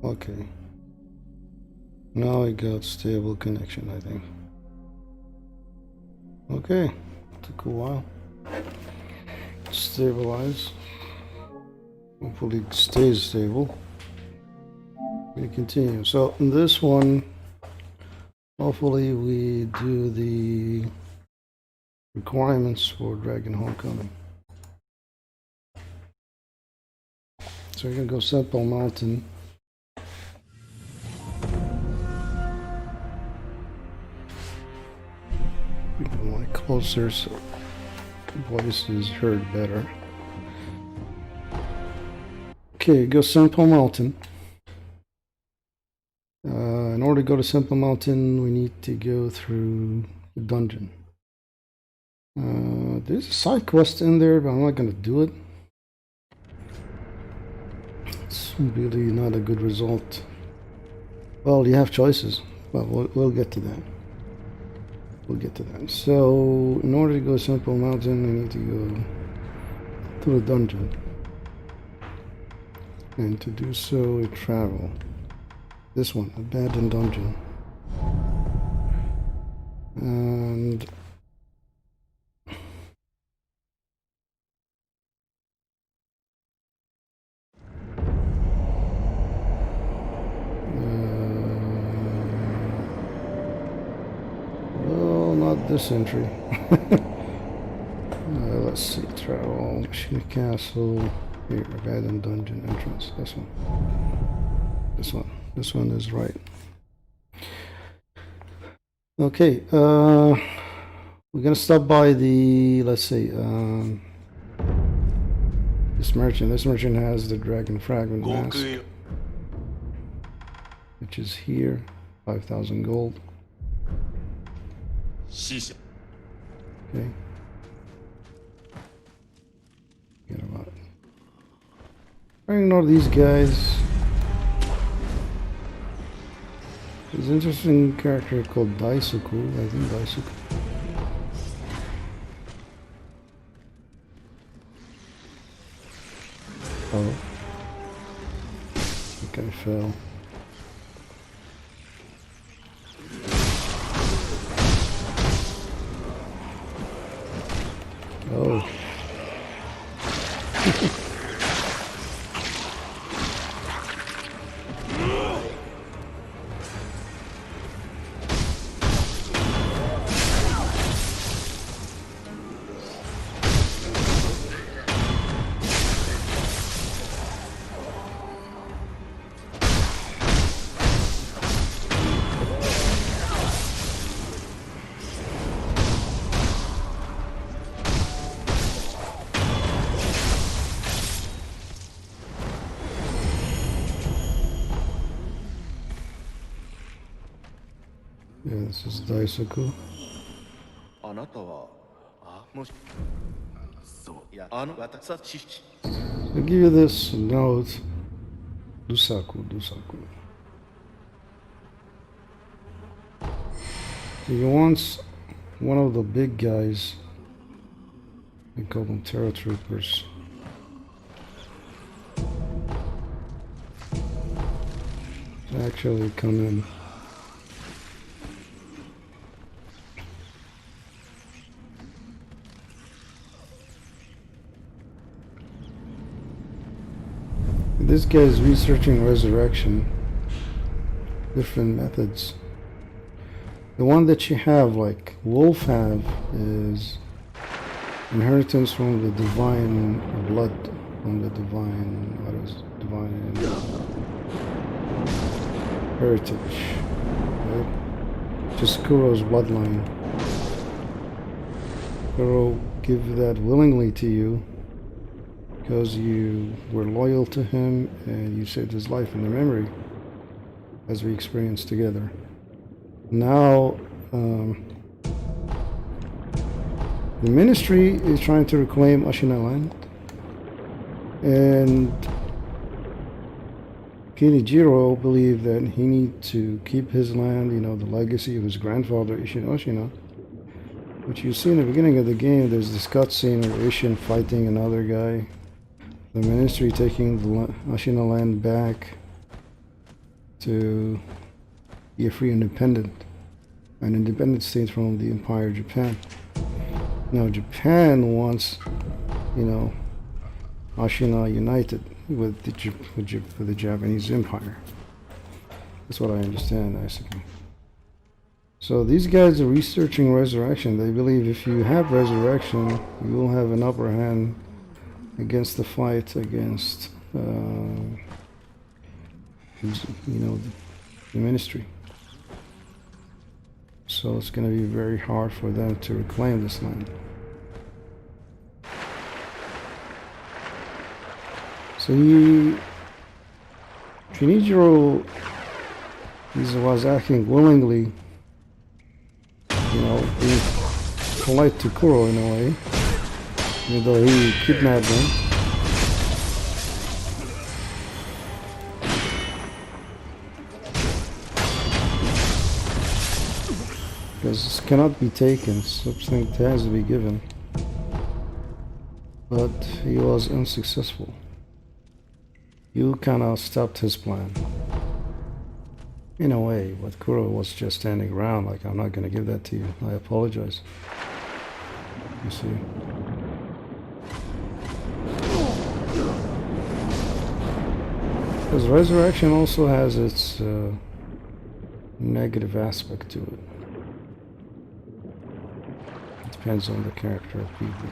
Okay. Now I got stable connection, I think. Okay. Took a while. Stabilize. Hopefully it stays stable. We continue. So in this one, hopefully we do the requirements for Dragon Homecoming. So we're gonna go Simple Mountain. Bring the mic closer so the voice is heard better. Okay, go Simple Mountain. In order to go to Simple Mountain, we need to go through the dungeon. There's a side quest in there, but I'm not gonna do it. It's really not a good result. Well, you have choices, but we'll get to that. We'll get to that. So, in order to go Simple Mountain, I need to go to the dungeon. And to do so, we travel. This one, Abandoned Dungeon. And well, not this entry. Let's see, travel, Machine Castle, here, Abandoned Dungeon entrance, this one. This one is right. Okay, we're gonna stop by the, let's see, this merchant. This merchant has the Dragon Fragment Mask, which is here, 5,000 gold. Okay. Forget about it. I ignore these guys. There's an interesting character called Daisuku. I think Daisuku. Oh. I think I fell. Oh. Yeah, this is Daisuku. I'll give you this note. Dusaku. So he wants one of the big guys. They call them Terror Troopers. To actually come in. This guy is researching resurrection, different methods. The one that you have, like Wolf have, is inheritance from the divine blood, from the divine, divine heritage, right? Just Kuro's bloodline. Kuro give that willingly to you, because you were loyal to him and you saved his life in the memory as we experienced together. Now, the ministry is trying to reclaim Ashina land, and Kinijiro believed that he needs to keep his land, you know, the legacy of his grandfather Ishin Ashina, which you see in the beginning of the game. There's this cutscene of Ishin fighting another guy. The ministry taking the Ashina land back to be a free independent, an independent state from the Empire of Japan. Now Japan wants, you know, Ashina united with the Japanese Empire. That's what I understand, basically. So these guys are researching resurrection. They believe if you have resurrection, you will have an upper hand against the fight against, you know, the ministry. So it's going to be very hard for them to reclaim this land. So Shinichiro was acting willingly, you know, being polite to Kuro in a way, even though he kidnapped him. Because this cannot be taken, something has to be given. But he was unsuccessful. You kind of stopped his plan. In a way, but Kuro was just standing around like, I'm not going to give that to you. I apologize. You see? Because resurrection also has its negative aspect to it. It depends on the character of people.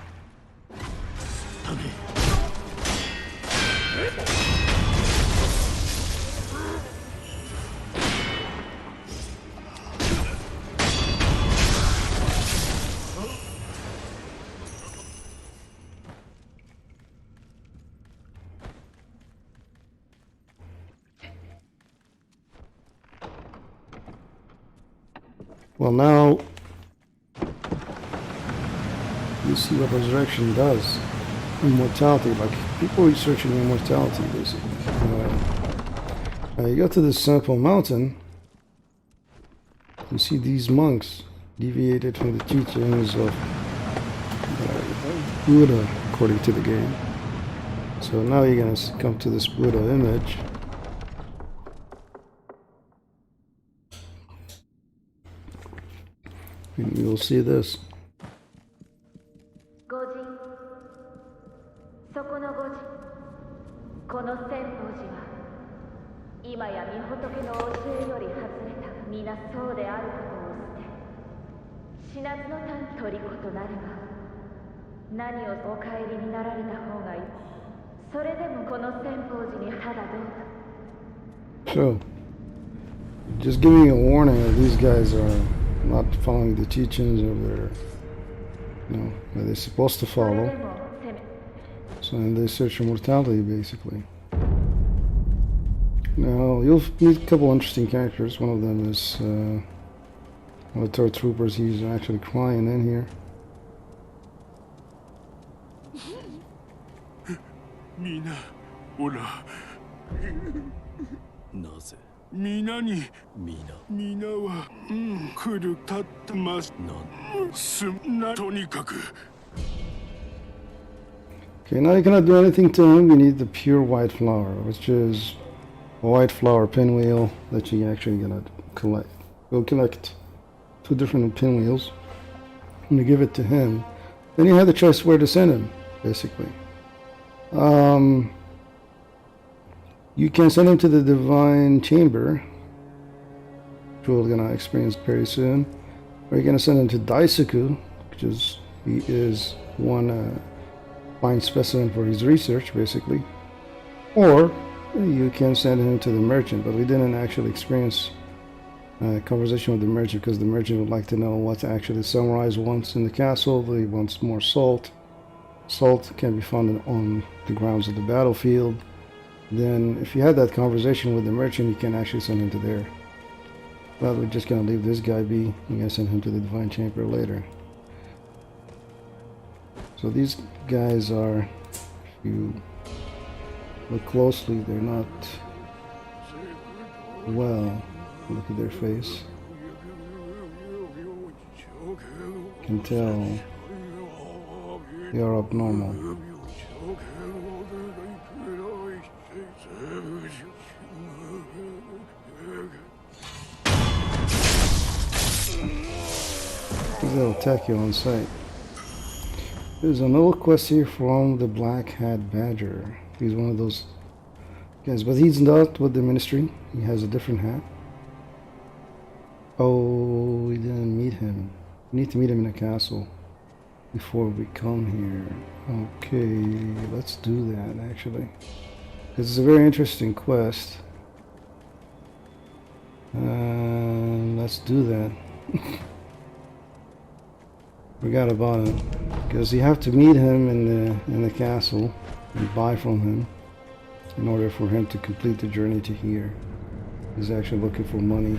Well, now you see what resurrection does. Immortality, like people researching immortality, basically. You go to this simple mountain, you see these monks deviated from the teachings of Buddha, according to the game. So now you're going to come to this Buddha image. And you'll see this. So, just giving a warning that these guys are not following the teachings of their, you know, that they're supposed to follow. So, and they search for mortality, basically. Now, you'll meet a couple interesting characters. One of them is one of the third troopers. He's actually crying in here. Mina, ora. Naze? Mina ni. Mina. Mina wa kuru tattamasu. Nan. Tonikaku. Okay, now you cannot do anything to him. You need the pure white flower, which is a white flower pinwheel that you actually gonna collect. We'll collect 2 different pinwheels and you give it to him. Then you have the choice where to send him, basically. You can send him to the Divine Chamber, which we're gonna experience very soon. Or you're gonna send him to Daisaku, which is he is one fine specimen for his research, basically. Or you can send him to the merchant, but we didn't actually experience a conversation with the merchant because the merchant would like to know what actually the samurais wants in the castle. He wants more salt. Salt can be found on the grounds of the battlefield. Then if you had that conversation with the merchant, you can actually send him to there. But we're just going to leave this guy be. We're going to send him to the Divine Chamber later. So these guys are, if you look closely, they're not well. Look at their face. You can tell they are abnormal. they'll attack you on sight. There's an old quest here from the Black Hat Badger. He's one of those guys, but he's not with the ministry. He has a different hat. Oh, we didn't meet him. We need to meet him in a castle before we come here. Okay, let's do that actually. This is a very interesting quest. Let's do that. Forgot about it. Because you have to meet him in the castle and buy from him in order for him to complete the journey to here. He's actually looking for money.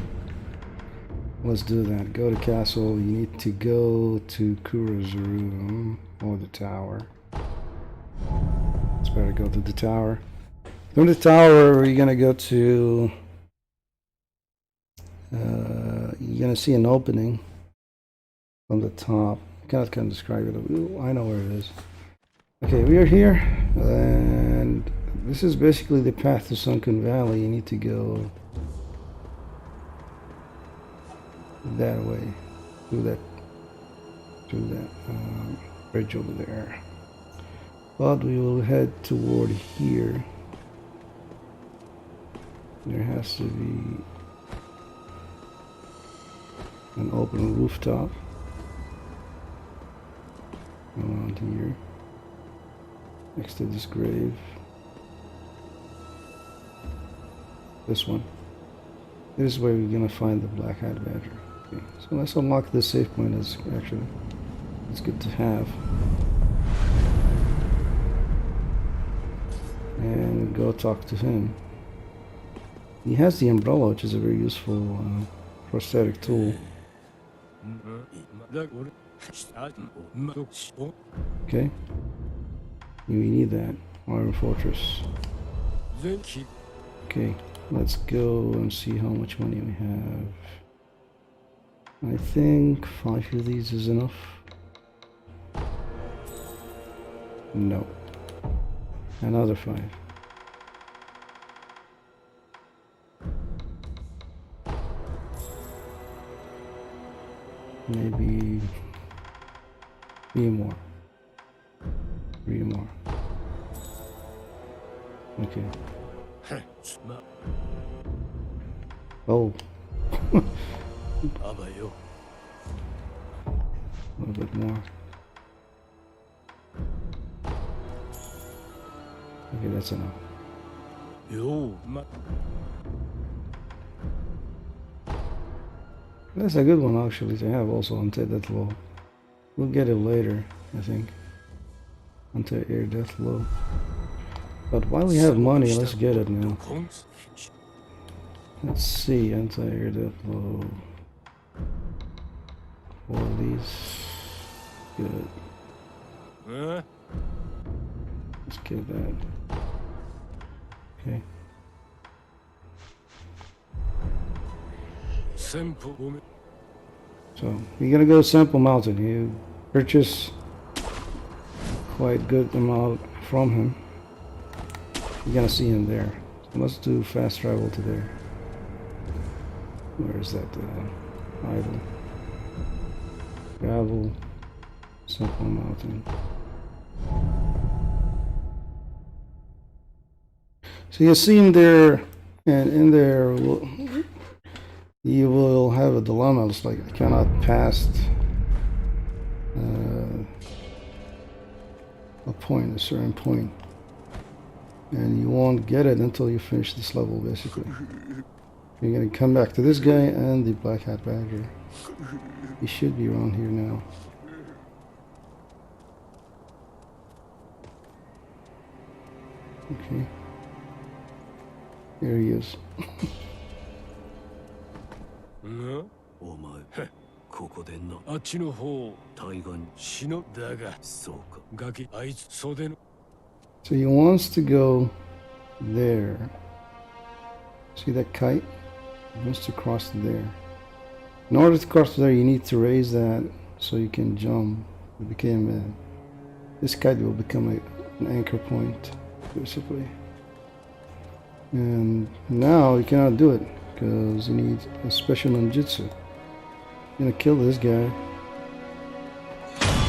Let's do that. Go to castle. You need to go to Kura's room or the tower. It's better go to the tower. From the tower, you're gonna go to. You're gonna see an opening from the top. I cannot describe it. Ooh, I know where it is. Okay, we are here, and this is basically the path to Sunken Valley. You need to go that way, through that bridge over there. But we will head toward here. There has to be an open rooftop around here, next to this grave. This one. This is where we're gonna find the Black Hat Badger. Okay, so let's unlock this save point. It's good to have. And go talk to him. He has the umbrella, which is a very useful prosthetic tool. Okay. We need that. Iron Fortress. Okay, let's go and see how much money we have. I think 5 of these is enough. No. Another 5. Maybe 3 more. 3 more. Okay. Oh. A little bit more. Okay, that's enough. That's a good one actually to have also until death low. We'll get it later, I think. Until air death low. But while we have money, let's get it now. Let's see, anti-air death low. All these. Good. Let's get that. Okay. So you're gonna go to Sample Mountain. You purchase quite good amount from him. You're gonna see him there. So let's do fast travel to there. Where is that idol? Travel, Sample Mountain. So you see him there, and in there you will have a dilemma. It's like I cannot pass a certain point, and you won't get it until you finish this level. Basically, you're gonna come back to this guy and the Black Hat Badger. He should be around here now. Okay, here he is. お前ここでなあっちの方対岸死のだがそうかガキあいつ袖の So he wants to go there. See that kite? He wants to cross there. In order to cross there, you need to raise that so you can jump. This kite will become an anchor point, basically. And now you cannot do it because you need a special ninjutsu. You're gonna kill this guy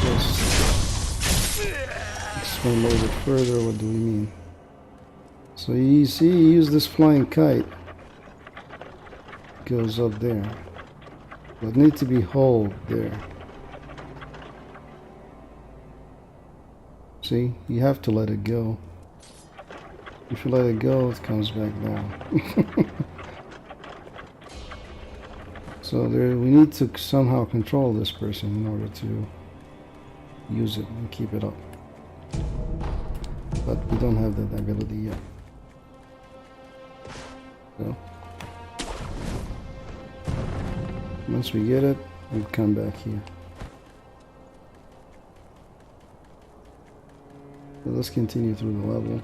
just explain a little bit further. What do we mean? So you see, you use this flying kite. Goes up there. But it needs to be hold there. See, you have to let it go. If you let it go, it comes back down. So there, we need to somehow control this person in order to use it and keep it up. But we don't have that ability yet. So once we get it, we'll come back here. So let's continue through the level.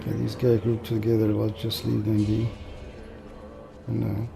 Okay, these guys grouped together, let's just leave them be. No.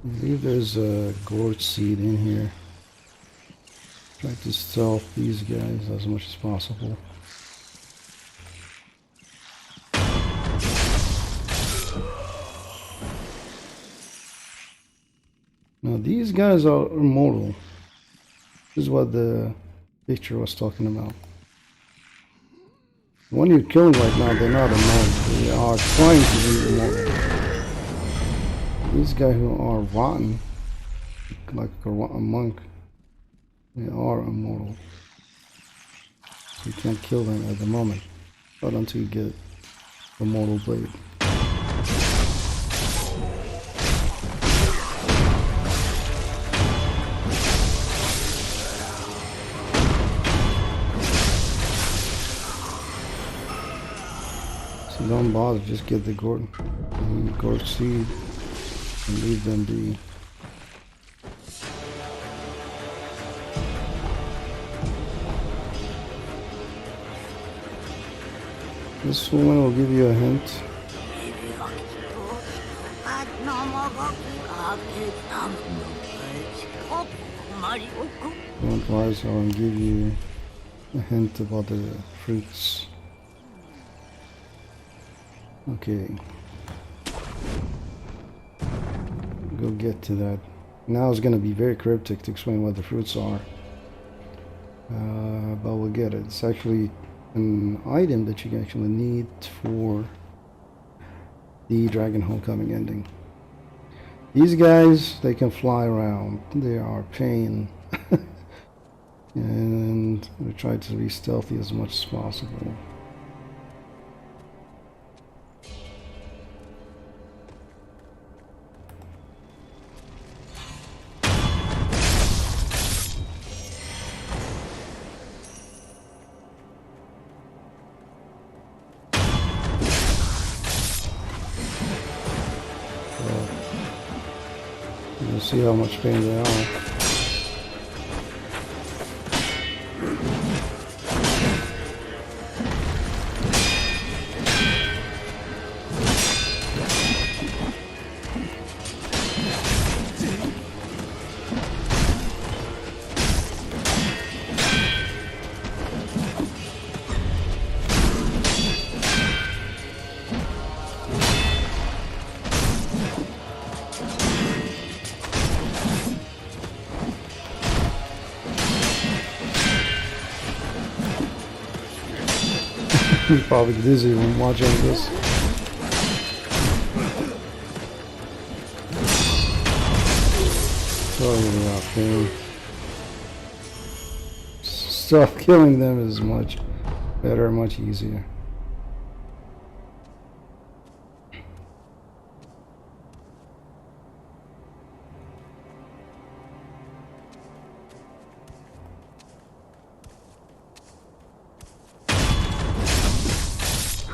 I believe there's a gourd seed in here. Try to stealth these guys as much as possible. Now these guys are immortal. This is what the picture was talking about. The one you're killing right now, they're not immortal. They are trying to be immortal. These guys who are rotten, like a monk, they are immortal. So you can't kill them at the moment, not until you get the mortal blade. So don't bother, just get the gourd seed and leave them be. This woman will give you a hint. Don't worry, so I'll give you a hint about the fruits. Okay. Go get to that. Now it's going to be very cryptic to explain what the fruits are. But we'll get it. It's actually an item that you can actually need for the Dragon Homecoming ending. These guys, they can fly around. They are pain. And we try to be stealthy as much as possible. You'll see how much pain they are. You're probably dizzy when watching this. Oh, okay. Stop killing them is much better, much easier.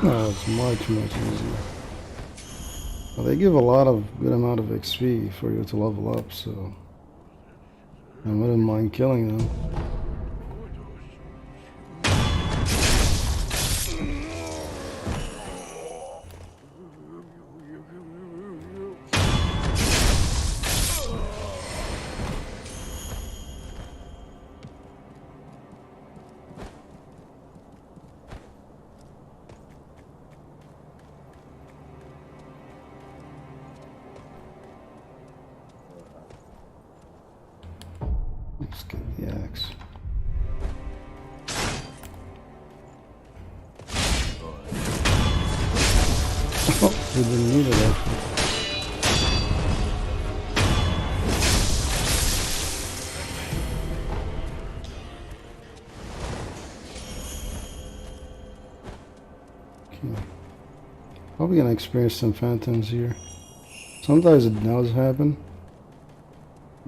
No, it's much easier. Well, they give a lot of good amount of XP for you to level up, so I wouldn't mind killing them. Let's get the axe. Oh, we didn't need it actually. Okay. Probably gonna experience some phantoms here. Sometimes it does happen.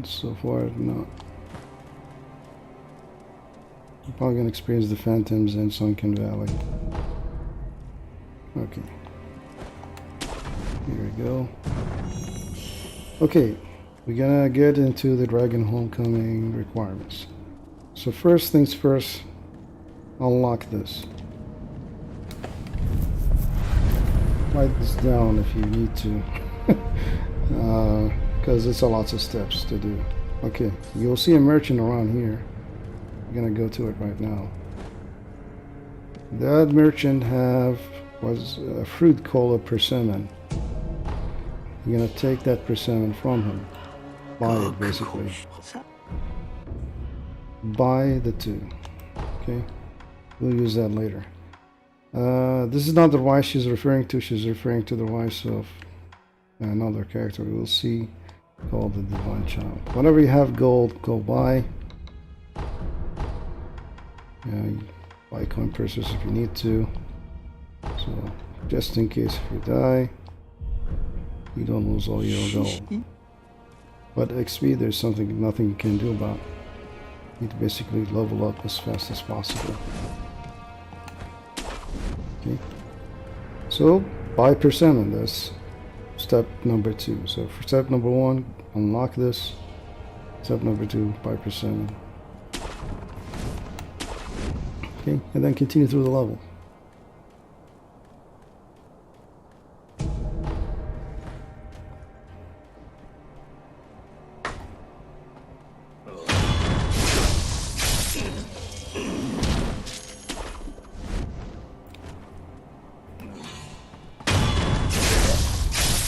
So far, not. I'm probably gonna experience the phantoms in Sunken Valley. Okay. Here we go. Okay, we're gonna get into the Dragon Homecoming requirements. So first things first, unlock this. Write this down if you need to, because it's a lot of steps to do. Okay, you'll see a merchant around here. I'm gonna go to it right now. That merchant was a fruit called a persimmon. You're gonna take that persimmon from him. Buy it basically. Buy the two. Okay? We'll use that later. This is not the wife she's referring to. She's referring to the wife of another character we'll see called the Divine Child. Whenever you have gold, go buy. Buy coin purses if you need to. So just in case if you die, you don't lose all your gold. But XP, there's nothing you can do about. You need to basically level up as fast as possible. Okay. So buy persimmon. That's step number 2. So for step number 1, unlock this. Step number 2, buy persimmon. Okay, and then continue through the level.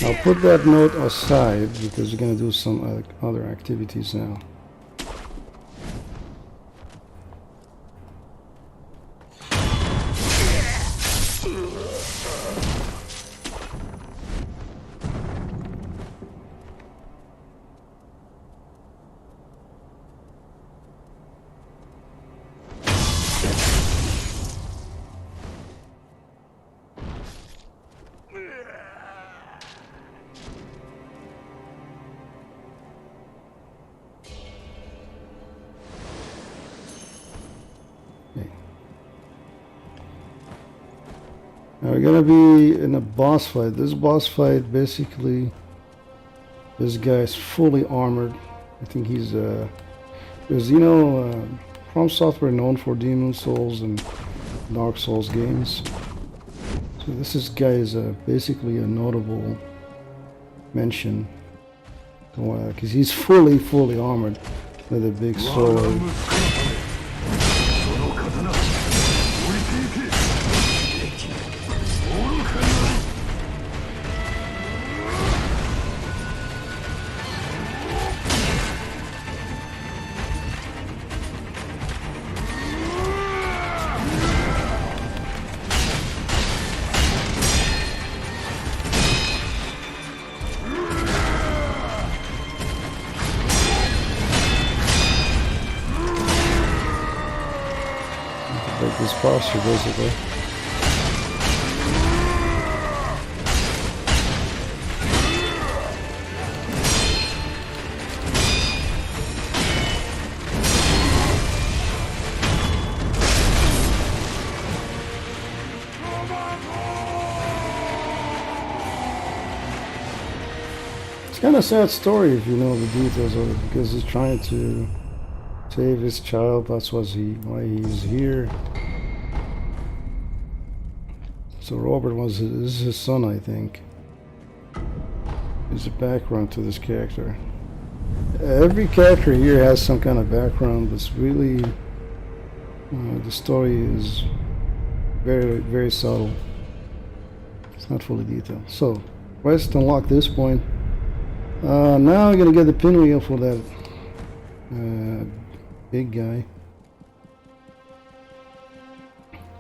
I'll put that note aside because we're going to do some other activities now. Now we're gonna be in a boss fight. This boss fight, basically, this guy is fully armored. I think he's because you know, From Software known for Demon Souls and Dark Souls games. So this guy is basically a notable mention, because he's fully armored with a big sword. keep this posture basically. It's kind of sad story if you know the details of it, because he's trying to save his child. That's why he's here. So Robert is his son, I think. There's a background to this character. Every character here has some kind of background, but it's really the story is very, very subtle. It's not fully detailed. So quest unlock this point. Now I'm gonna get the pinwheel for that big guy.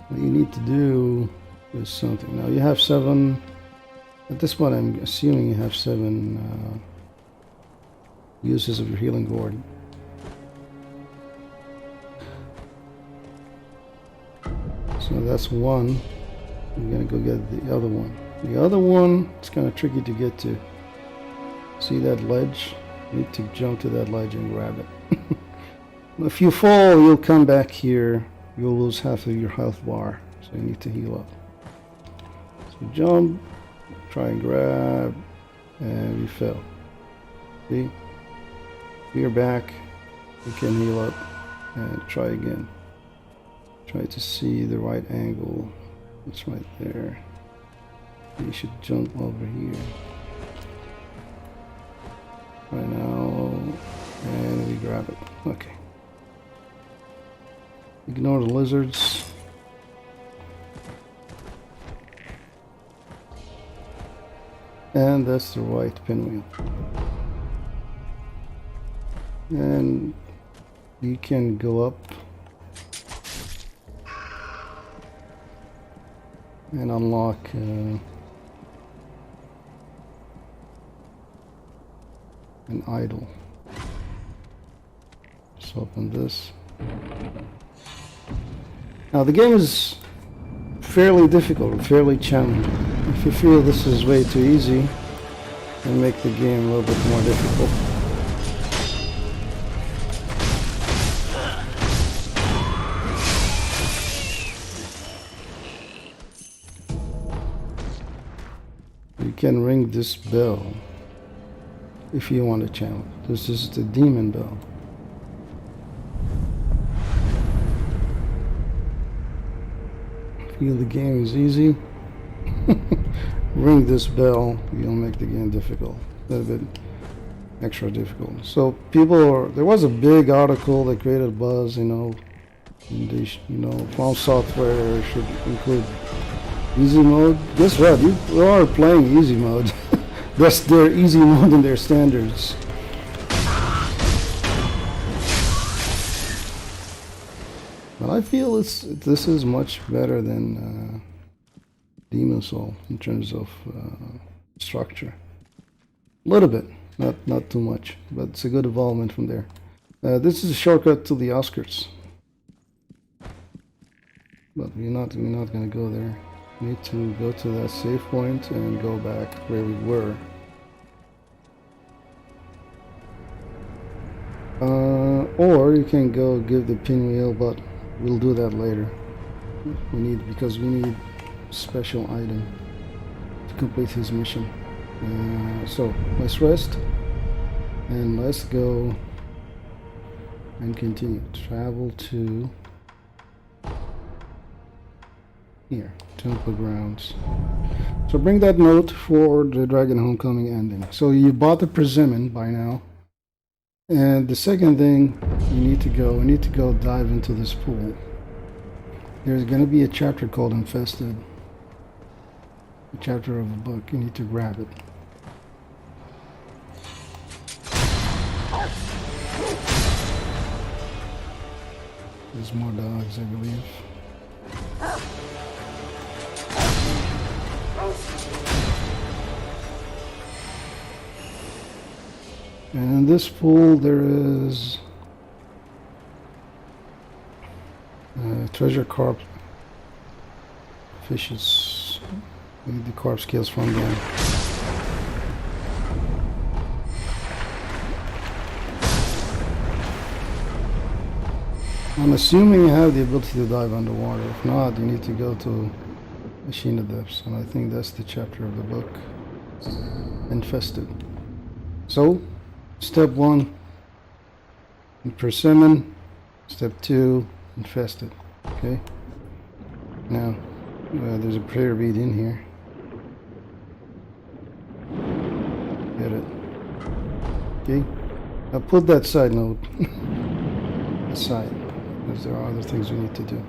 What you need to do is something. Now you have 7. At this point, I'm assuming you have 7 uses of your healing gourd. So that's 1. I'm gonna go get the other one. The other one, it's kind of tricky to get to. See that ledge? You need to jump to that ledge and grab it. If you fall, you'll come back here. You'll lose half of your health bar, so you need to heal up. So jump, try and grab, and you fell. See? You're back. You can heal up and try again. Try to see the right angle. It's right there. You should jump over here. Right now, and we grab it. Okay. Ignore the lizards. And that's the right pinwheel. And you can go up and unlock an idol. Just open this. Now the game is fairly difficult, fairly challenging. If you feel this is way too easy, then make the game a little bit more difficult. You can ring this bell if you want a challenge. This is the demon bell. Feel the game is easy. Ring this bell, you'll make the game difficult. A little bit extra difficult. So there was a big article that created buzz, From Software should include easy mode. Guess what? You are playing easy mode. That's their easy mode in their standards. But I feel this is much better than Demon's Soul in terms of structure. A little bit, not too much, but it's a good evolvement from there. This is a shortcut to the Oscars, but we're not going to go there. We need to go to that save point and go back where we were. Or you can go give the pinwheel, but we'll do that later. Because we need special item to complete his mission. So let's rest and let's go and continue. Travel to here, Temple Grounds. So bring that note for the Dragon Homecoming ending. So you bought the persimmon by now. And the second thing we need to go dive into this pool. There's going to be a chapter called Infested. A chapter of a book. You need to grab it. There's more dogs, I believe. And in this pool there is Treasure carp fishes. We need the carp scales from them. I'm assuming you have the ability to dive underwater. If not, you need to go to Machine of Depths, and I think that's the chapter of the book. Infested. So, step 1, persimmon. Step 2, infested. Okay. Now, there's a prayer bead in here. Get it. Okay. Now put that side note aside, because there are other things we need to do.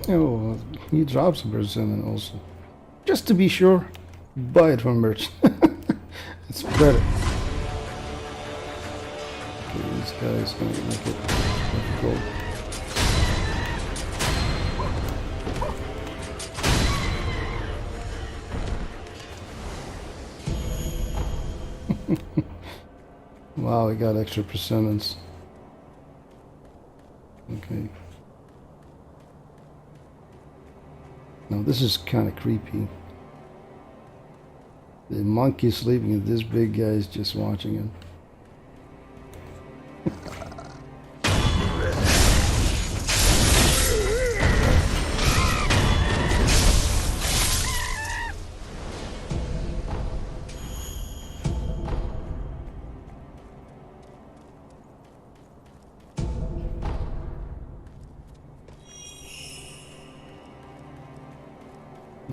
Oh, he drops a persimmon also. Just to be sure, buy it from merchant. It's better. Okay, this guy's gonna make it difficult. Wow, we got extra persimmons. Okay. Now this is kind of creepy. The monkey sleeping and this big guy is just watching him.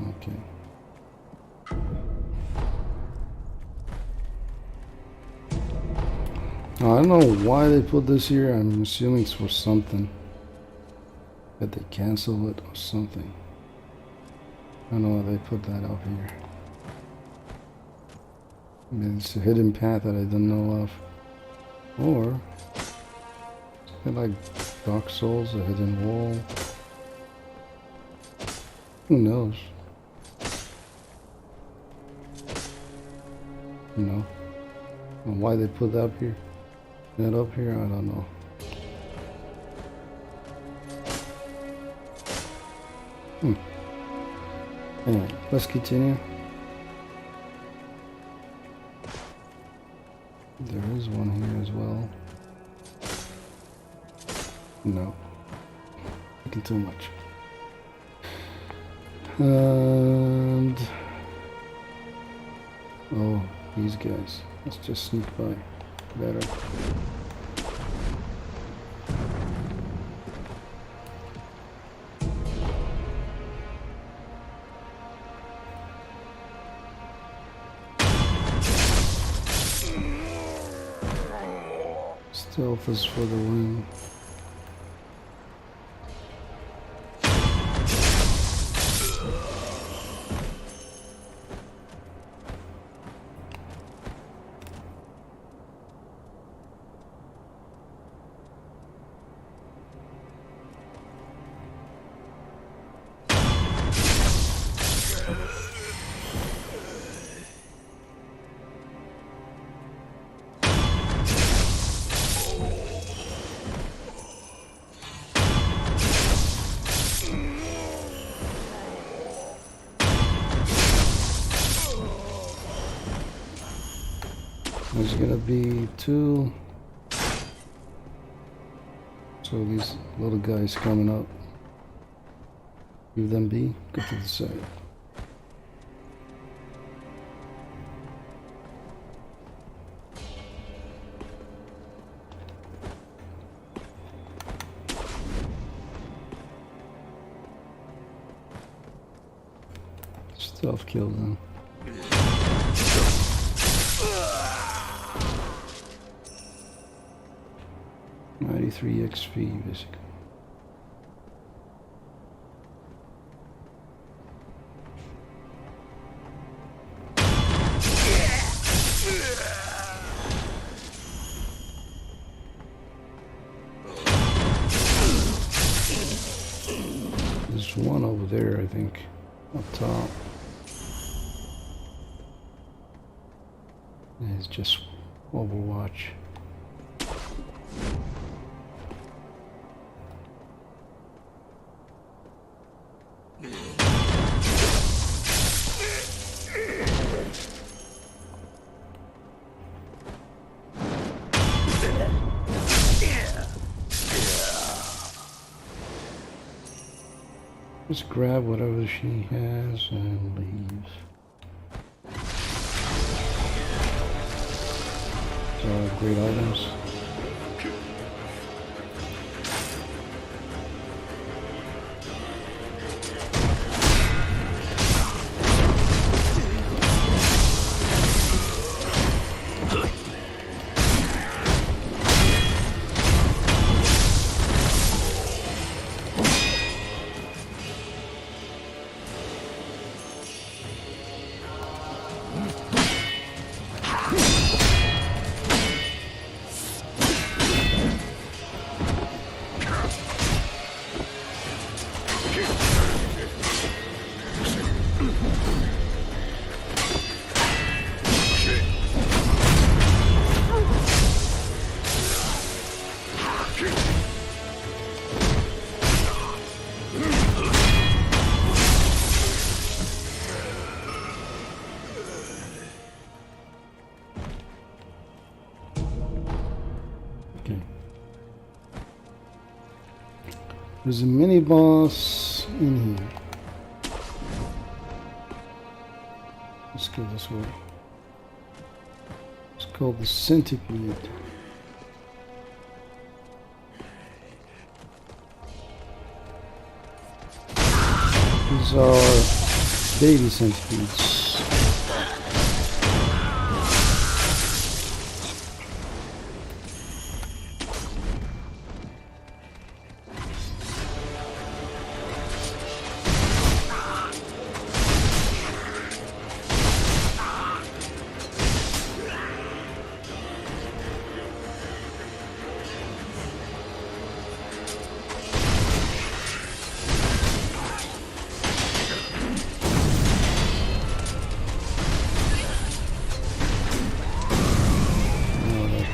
Okay. Now, I don't know why they put this here. I'm assuming it's for something. That they cancel it or something. I don't know why they put that up here. Maybe it's a hidden path that I don't know of. Or it's like Dark Souls, a hidden wall. Who knows? You know, and why they put that up here? That up here, I don't know. Anyway, let's continue. There is one here as well. No, thinking too much. And oh, these guys. Let's just sneak by. Better. Stealth is for the win. There's gonna be 2. So these little guys coming up. Leave them be. Go to the side. Stealth kill them. 93 XP basically. There's one over there, I think, up top. It's just Overwatch. Just grab whatever she has and leaves. So great items. There's a mini boss in here. Let's go this way. It's called the Centipede. These are baby centipedes.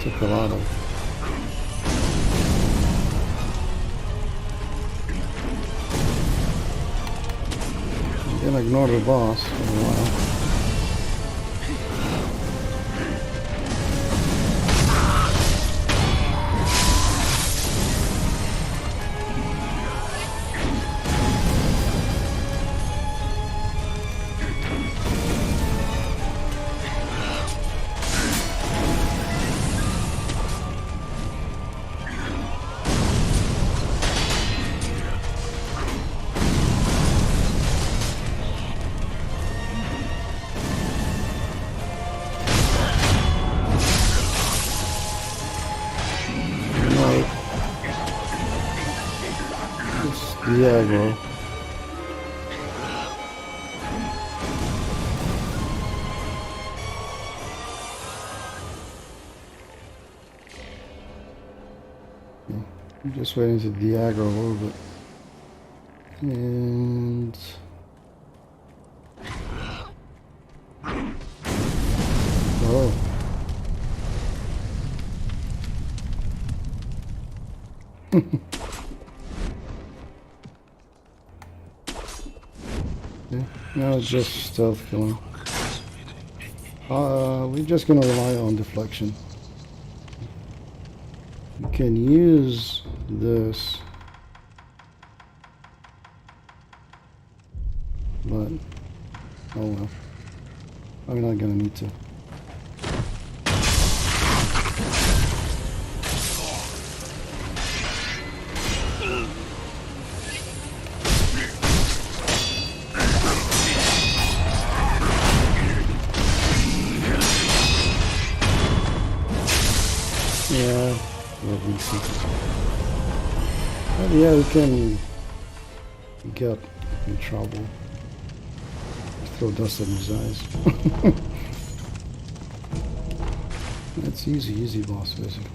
Took a lot of. I'm gonna ignore the boss for a while. Yeah, bro. I'm just waiting to de-aggro a little bit. And... oh. Yeah, now it's just stealth killing. We're just gonna rely on deflection. You can use this, but oh well. I'm not gonna need to. Yeah, Lovely people. But yeah, we can get in trouble. Throw dust in his eyes. That's easy boss basically.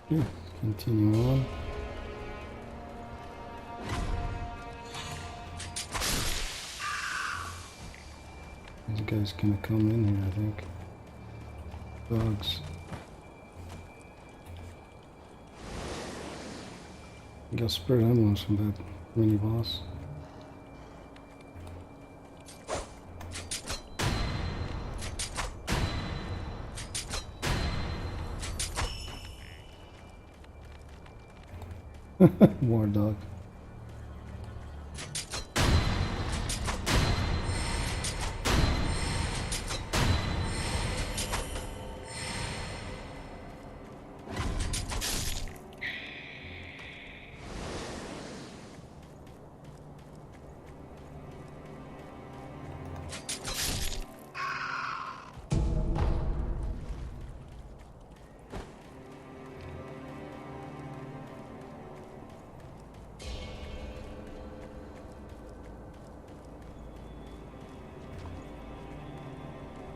Yeah, continue on. This guy's gonna come in here, I think. Bugs. Got spare ammo from that mini boss. War dog.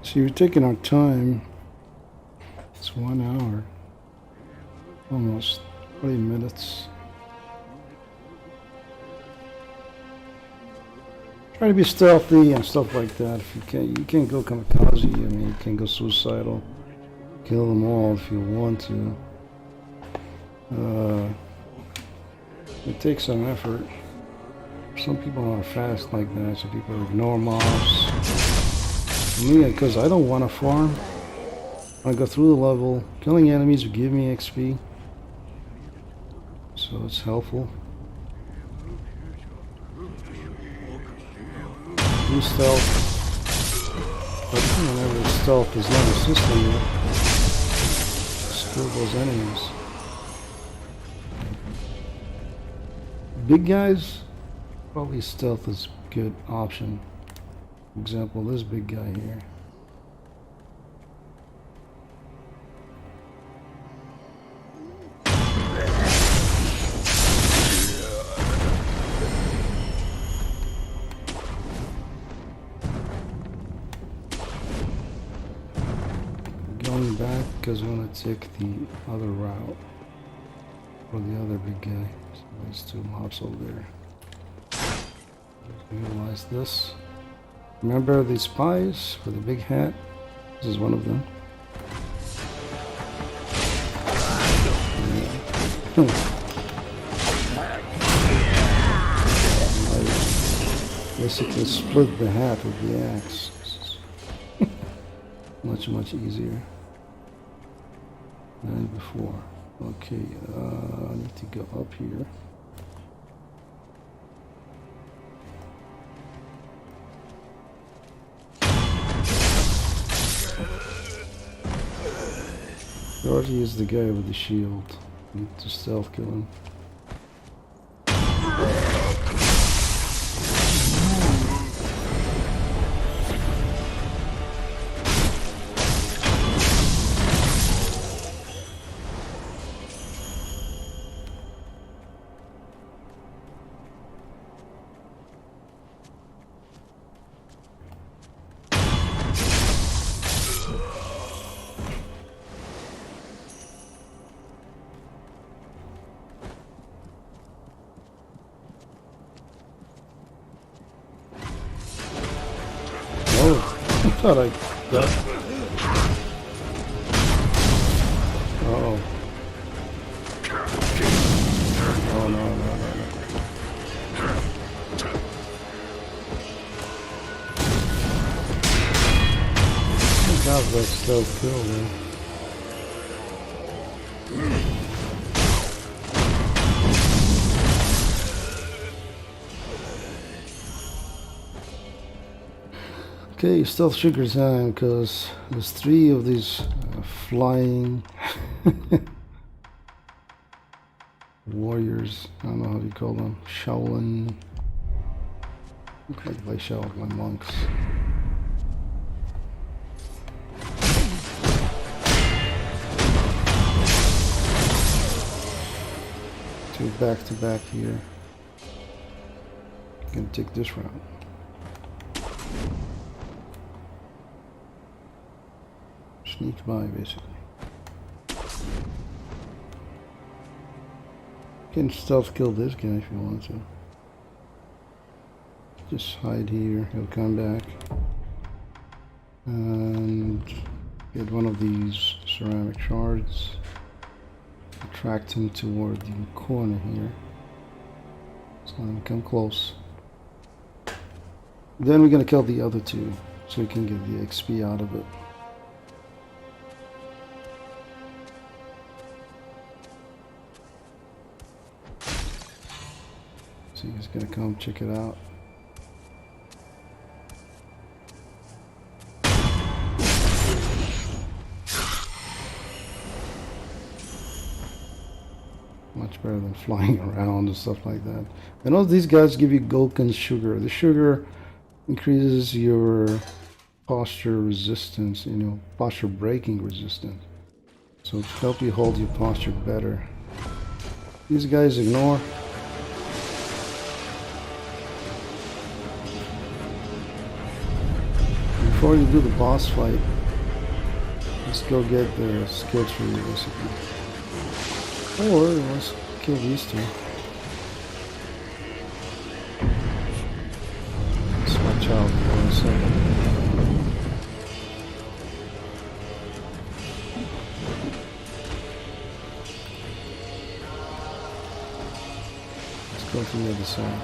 So you're taking our time. It's 1 hour. Almost 20 minutes. Try to be stealthy and stuff like that. If you can't go kamikaze. I mean, you can go suicidal. Kill them all if you want to. It takes some effort. Some people are fast like that. Some people ignore mobs. Me, because I don't want to farm. I go through the level. Killing enemies will give me XP. So it's helpful. Do stealth. But whenever stealth is not a system yet, kill those enemies. Big guys, probably stealth is a good option. For example, this big guy here. Going back because I want to take the other route for the other big guy. So there's two mobs over there. Utilize this. Remember the spies with the big hat? This is one of them. I basically split the hat with the axe. Much easier than before. Okay, I need to go up here. I already used the guy with the shield. Need to stealth kill him. I thought I got. Uh-oh. Oh no. God, that's so cool, man. Okay, stealth sugar time, because there's 3 of these flying warriors. I don't know how you call them. Shaolin Look like they show up my monks. Two back to back here. Gonna take this route. Sneak by basically. You can stealth kill this guy if you want to. Just hide here, he'll come back. And get one of these ceramic shards. Attract him toward the corner here. So let him come close. Then we're gonna kill the other two so we can get the XP out of it. So he's gonna come check it out. Much better than flying around and stuff like that. And all these guys give you Gulkan sugar. The sugar increases your posture resistance, you know, posture breaking resistance. So it helps you hold your posture better. These guys ignore. Before you do the boss fight, let's go get their skill tree basically. Or let's kill these two. Let's watch out for a second. Let's go to the other side.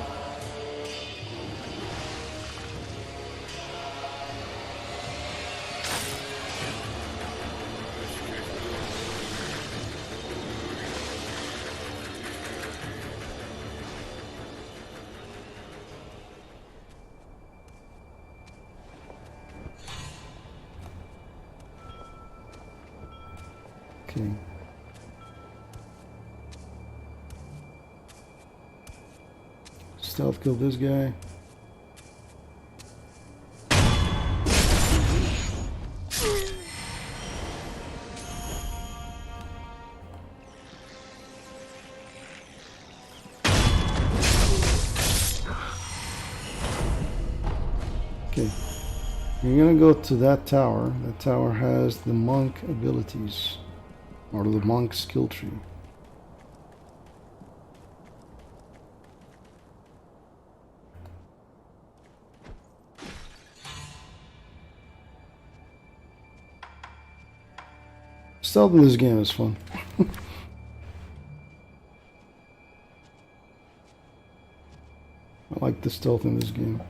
Okay. Stealth kill this guy. Okay. You're gonna go to that tower. That tower has the monk abilities. Or the monk skill tree. Stealth in this game is fun. I like the stealth in this game.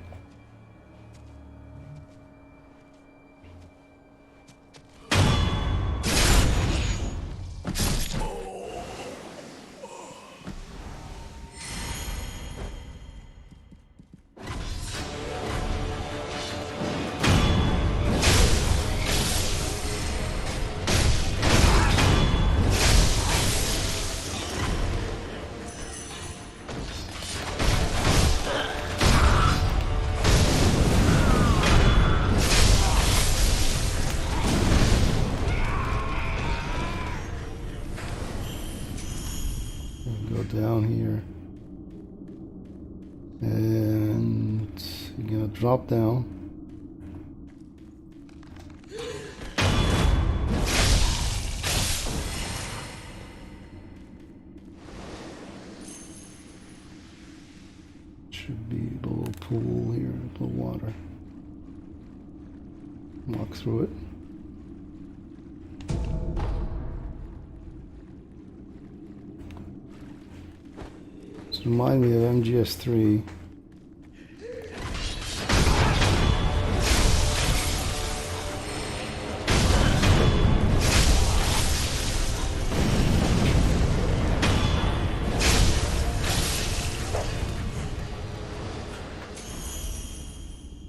Down here, and you're gonna drop down. Should be a little pool here, a little water. Walk through it. Remind me of MGS3.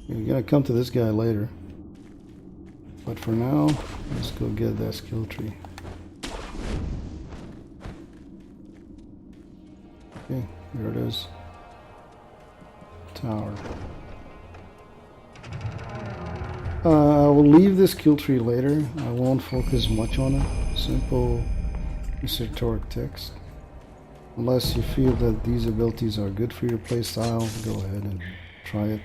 We're gonna come to this guy later, but for now, let's go get that skill tree. Okay, there it is. Tower. I will leave this kill tree later. I won't focus much on it. Simple esoteric text. Unless you feel that these abilities are good for your playstyle, go ahead and try it.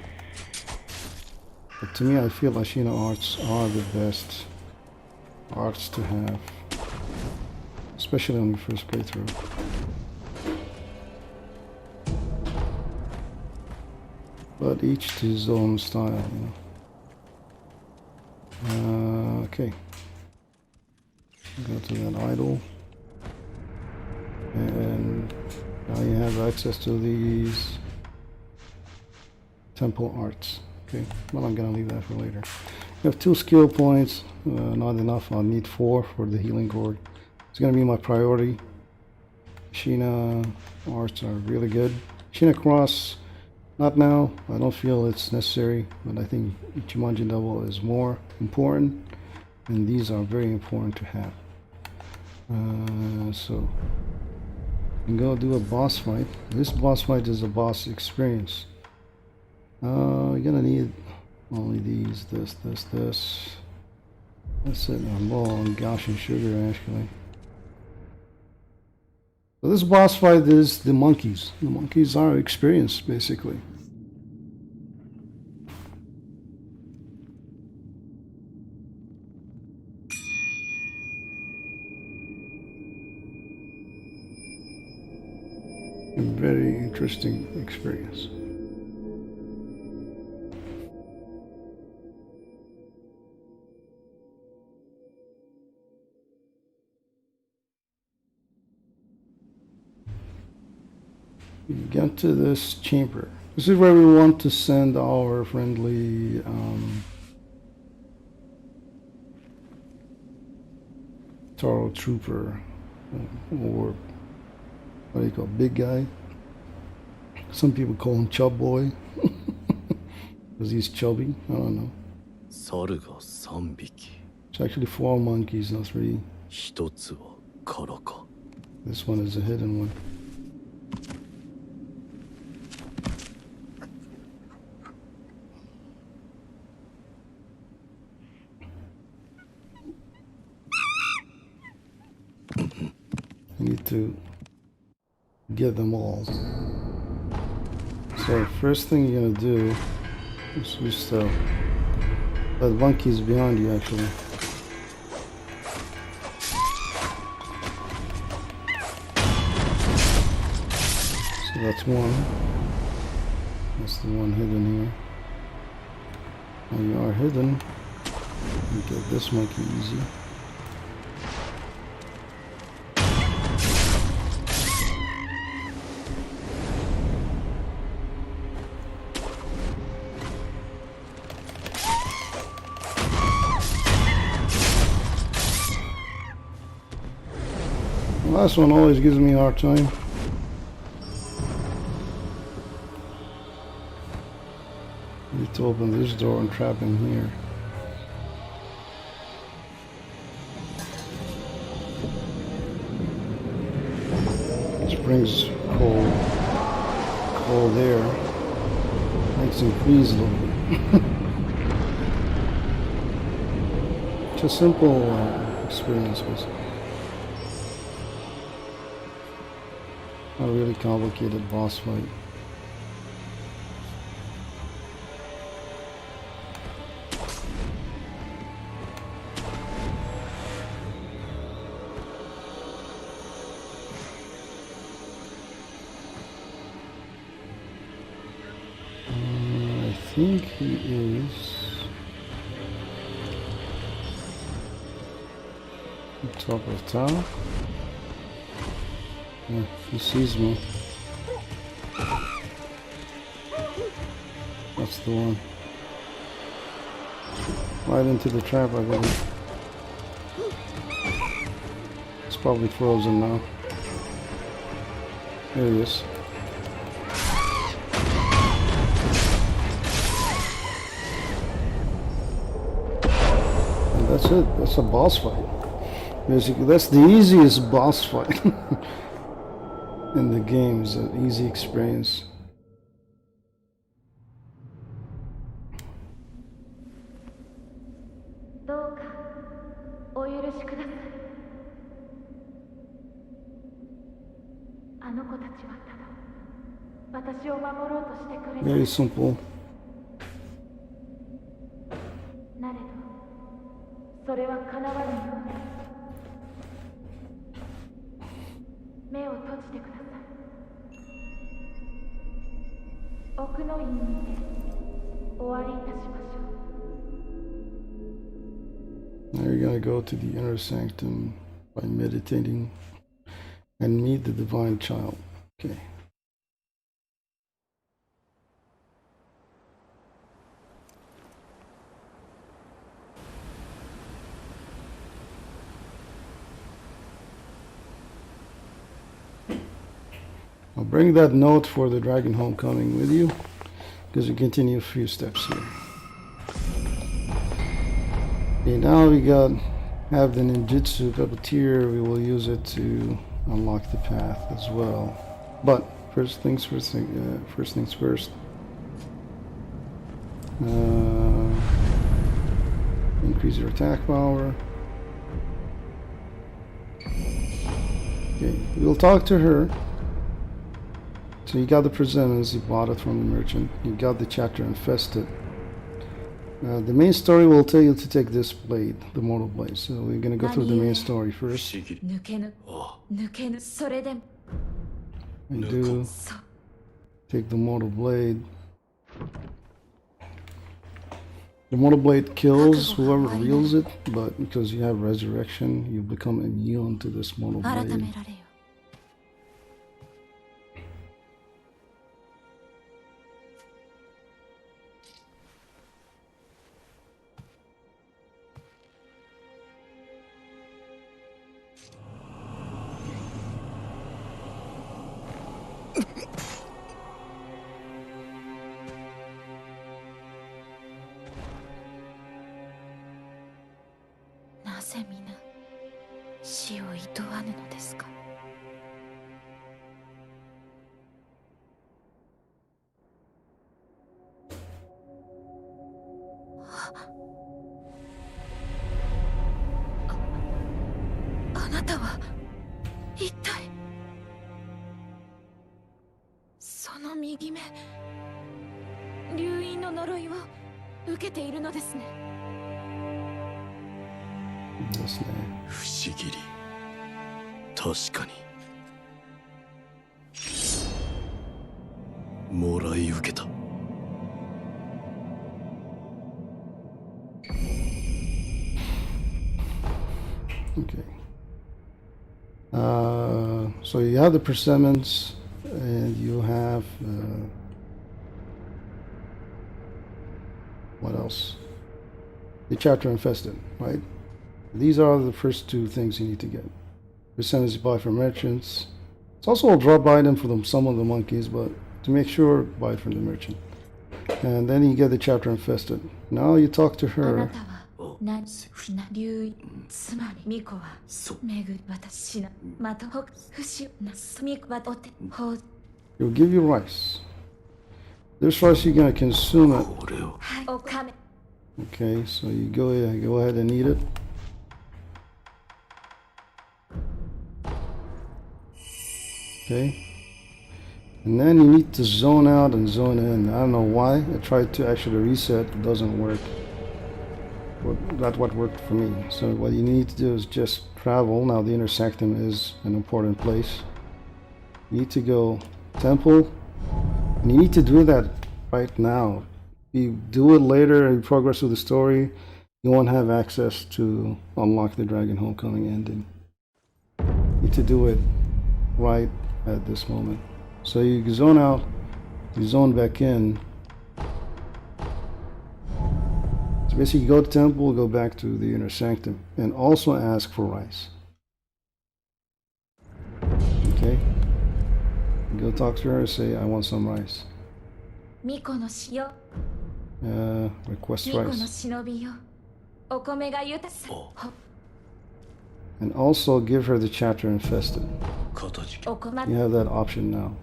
But to me, I feel Ashina arts are the best arts to have, especially on your first playthrough. But each to his own style, you know. Okay. Go to that idol. And now you have access to these temple arts. Okay, well, I'm gonna leave that for later. You have 2 skill points, not enough. I'll need 4 for the healing gourd. It's gonna be my priority. Sheena arts are really good. Sheena cross, not now. I don't feel it's necessary, but I think Ichimonji double is more important, and these are very important to have. So and go do a boss fight. This boss fight is a boss experience. You're gonna need only these, this. That's it. I'm low on gosh and sugar actually. So this boss fight is the monkeys. The monkeys are experience basically. A very interesting experience. We get to this chamber. This is where we want to send our friendly Taro Trooper, or what do you call big guy? Some people call him Chub Boy because he's chubby. I don't know. It's actually 4 monkeys, not 3. This one is a hidden one. I need to get them all. So first thing you're gonna do is switch stuff. That monkey is behind you actually. So that's one. That's the one hidden here. Now you are hidden. You get this monkey easy. The last one always gives me a hard time. I need to open this door and trap him here. This brings cold air. Makes him freeze a little bit. It's a simple experience, basically. Not a really complicated boss fight. I think he is on top of the tower. Yeah, he sees me. That's the one. Right into the trap, I believe. It's probably frozen now. There he is. And that's it. That's a boss fight. Basically, that's the easiest boss fight. In the game is an easy experience. しください。あの子たちはただ私を守ろうとしてくれた。 Very simple. なれどそれは叶わぬようです。目を閉じてください。奥の院にて終わりいたしましょう。 Now you're going to go to the inner sanctum by meditating and meet the divine child. Okay. I'll bring that note for the Dragon Homecoming with you because we continue a few steps here. Okay, now we have the ninjutsu puppeteer. We will use it to unlock the path as well. But first things first. Increase your attack power. Okay, we'll talk to her. So you got the persimmons, you bought it from the merchant. You got the chapter infested. The main story will tell you to take this blade, the mortal blade. So we're gonna go through the main story first. I do take the mortal blade. The mortal blade kills whoever wields it, but because you have resurrection, you become immune to this mortal blade. Okay. So you have the persimmons, and you have what else? The chapter infested, right? These are the first two things you need to get. Persimmons you buy from merchants. It's also a drop item for some of the monkeys, but to make sure, buy it from the merchant. And then you get the chapter infested. Now you talk to her. He'll give you rice. This rice you're gonna consume it. Okay, so you go ahead and eat it. Okay. And then you need to zone out and zone in. I don't know why. I tried to actually reset. It doesn't work. Well, that's what worked for me. So what you need to do is just travel. Now the inner sanctum is an important place. You need to go temple. And you need to do that right now. If you do it later and progress with the story, you won't have access to unlock the Dragon Homecoming ending. You need to do it right at this moment. So you zone out, you zone back in. So basically go to temple, go back to the inner sanctum, and also ask for rice. Okay? Go talk to her and say, I want some rice. Request rice. And also give her the chapter infested. You have that option now.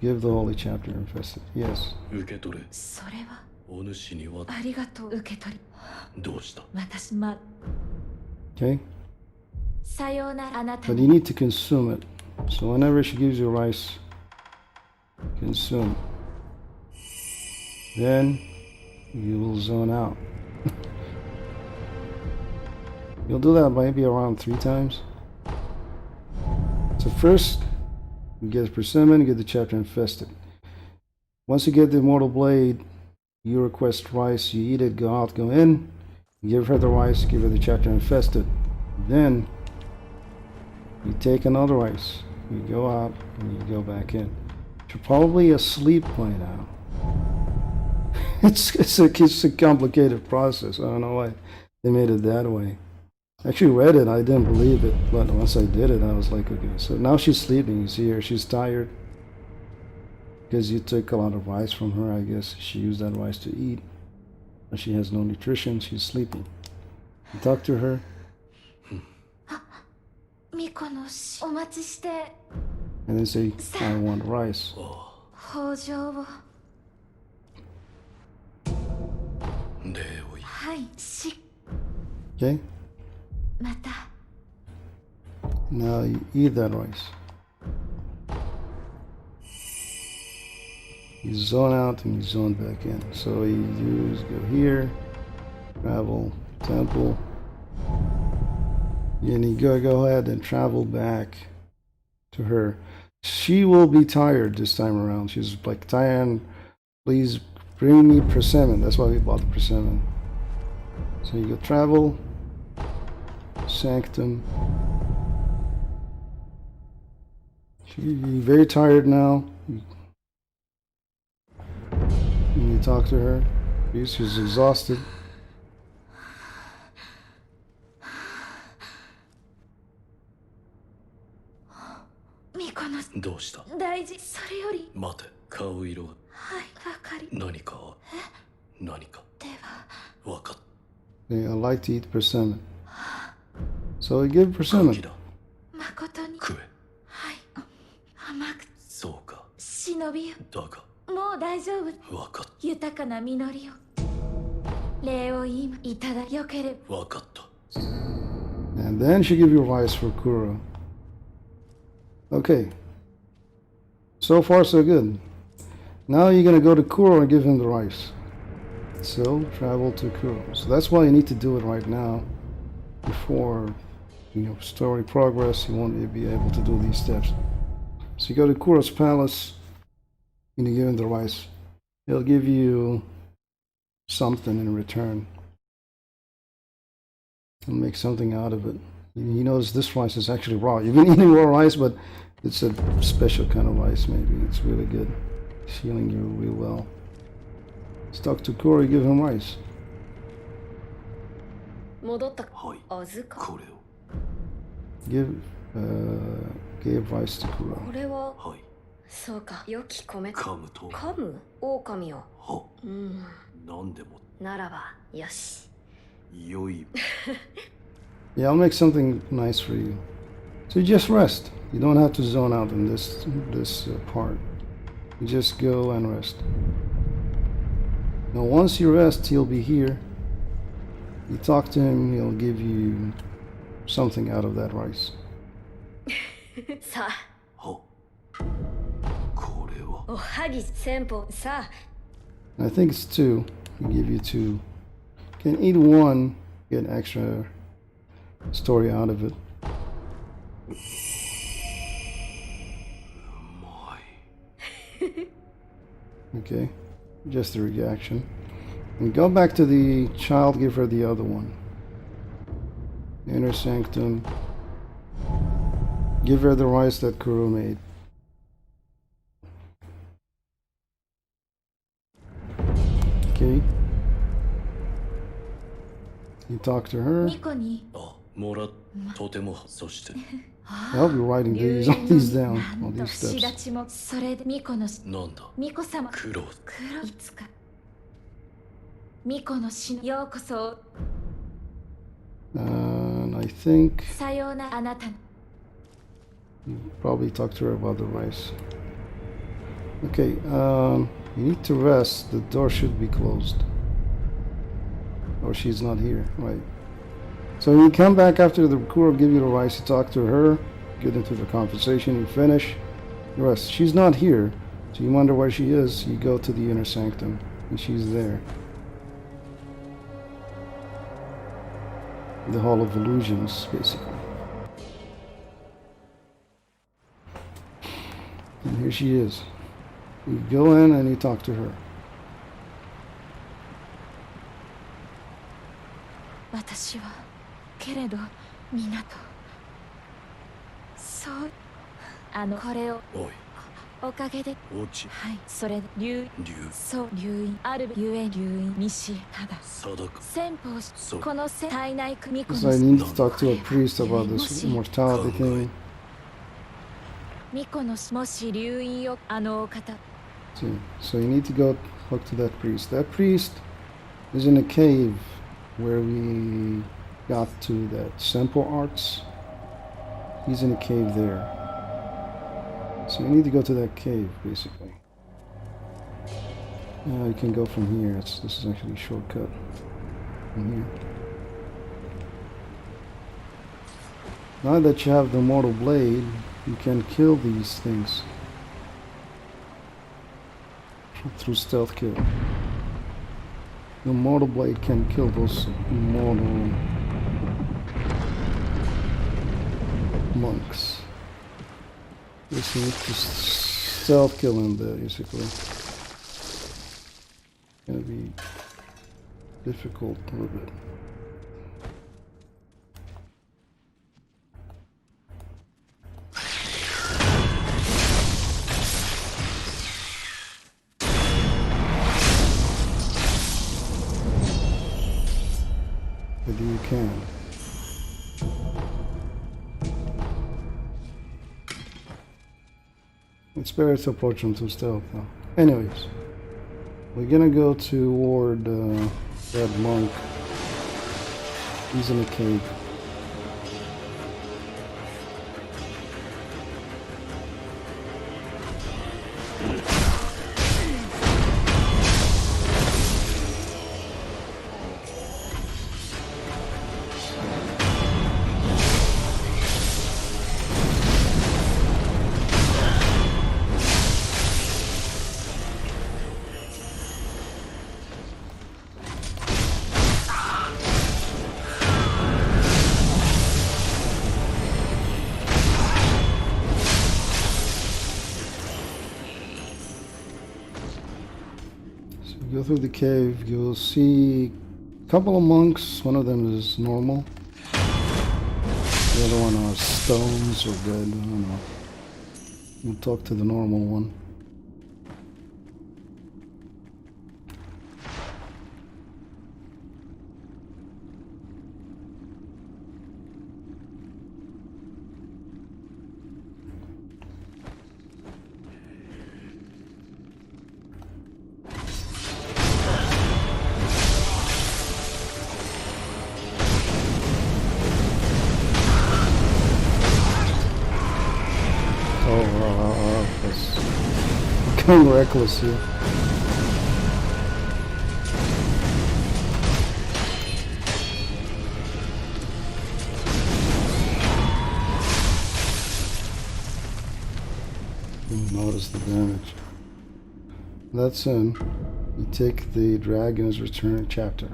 Give the holy chapter infested. Yes. Okay. さようならあなた But you need to consume it. So whenever she gives you rice, consume. Then you will zone out. You'll do that maybe around 3 times. So first, you get persimmon, you get the chapter infested. Once you get the immortal blade, you request rice, you eat it, go out, go in, you give her the rice, give her the chapter infested. Then you take another rice, you go out, and you go back in. You're probably asleep by now. It's a complicated process. I don't know why they made it that way. I actually read it, I didn't believe it, but once I did it, I was like, okay. So now she's sleeping, you see her, she's tired. Because you took a lot of rice from her, I guess she used that rice to eat. But she has no nutrition, she's sleeping. You talk to her. 巫女の死お待ちして And then say, I want rice. 北条を礼を言う。はいし Okay? また Now you eat that rice. You zone out and you zone back in. So you use go here, travel, temple. And you go ahead and travel back to her. She will be tired this time around. She's like, Tyan, please bring me persimmon. That's why we bought the persimmon. So you go travel, sanctum. She's very tired now. And you talk to her. She's exhausted. 巫女のどうした？大事それより待て、顔色が。はいわかり何か。何か。ではわかっ Okay, I like to eat persimmon. So I give た。 persimmon. だ。誠に食え。はい甘くそうか。忍びよだが、もう大丈夫わかっ豊かな実りを礼を言いいただよければわかった。 And then she give you rice for Kuro. Okay. So far so good. Now you're gonna go to Kuro and give him the rice. So travel to Kuro. So that's why you need to do it right now. Before story progress, you won't be able to do these steps. So you go to Kuro's palace and you give him the rice. He'll give you something in return. He'll make something out of it. He knows this rice is actually raw. You've been eating raw rice, but it's a special kind of rice maybe. It's really good. It's healing you real well. Let's talk to Kuro, you give him rice. 戻ったはい。預かこれを。 Gave rice to Kuro. これははい。そうか良き米噛むと。噛む狼をは。うんなんでも。ならばよし良い。 Yeah, I'll make something nice for you. So you just rest. You don't have to zone out in this part. You just go and rest. Now once you rest, he'll be here. You talk to him, he'll give you something out of that rice. さあは。これは。おはぎ先方さあ I think it's 2. He'll give you 2. You can eat 1, get extra story out of it. うまい。 Okay, just the reaction. And go back to the child, give her the other one. Inner sanctum. Give her the rice that Kuro made. Okay. You talk to her. 巫女にあ、もらっとても。そして。 I'll be writing these all these down, な all んと these 仕 steps. 立ちもそれで巫女のなんだ。巫女様苦労。黒いつか巫女の死のようこそ And I think さようならあなたの you probably talk to her about the rice. Okay, you need to rest. The door should be closed. Or she's not here, right? So you come back after the Kuro give you the rice, you talk to her, get into the conversation, you finish. The rest. She's not here, so you wonder where she is. You go to the inner sanctum, and she's there. The Hall of Illusions, basically. And here she is. You go in and you talk to her. 私はけれど港そうこれをおいおかげで落ちはいそれ流竜そう流因あるゆえ流因にしただ定か先方しそうこの体内組子 So I の need to talk to a priest about this immortality thing. 巫女のもし流因をお方 So you need to go talk to that priest. That priest is in a cave where we got to that sample arts. He's in a cave there. So you need to go to that cave, basically. You can go from here. This is actually a shortcut from here. Now that you have the mortal blade, you can kill these things through stealth kill. The mortal blade can kill those mortal monks. Just need to stealth kill him there, basically. It's gonna be difficult a little bit. But you can. It's better to approach him through stealth though. Anyways, we're gonna go toward that monk. He's in a cave. Go through the cave, you'll see a couple of monks. One of them is normal. The other one are stones or dead, I don't know. We'll talk to the normal one. That's kind of reckless here. Notice the damage. That's in. You take the Dragon's Return chapter.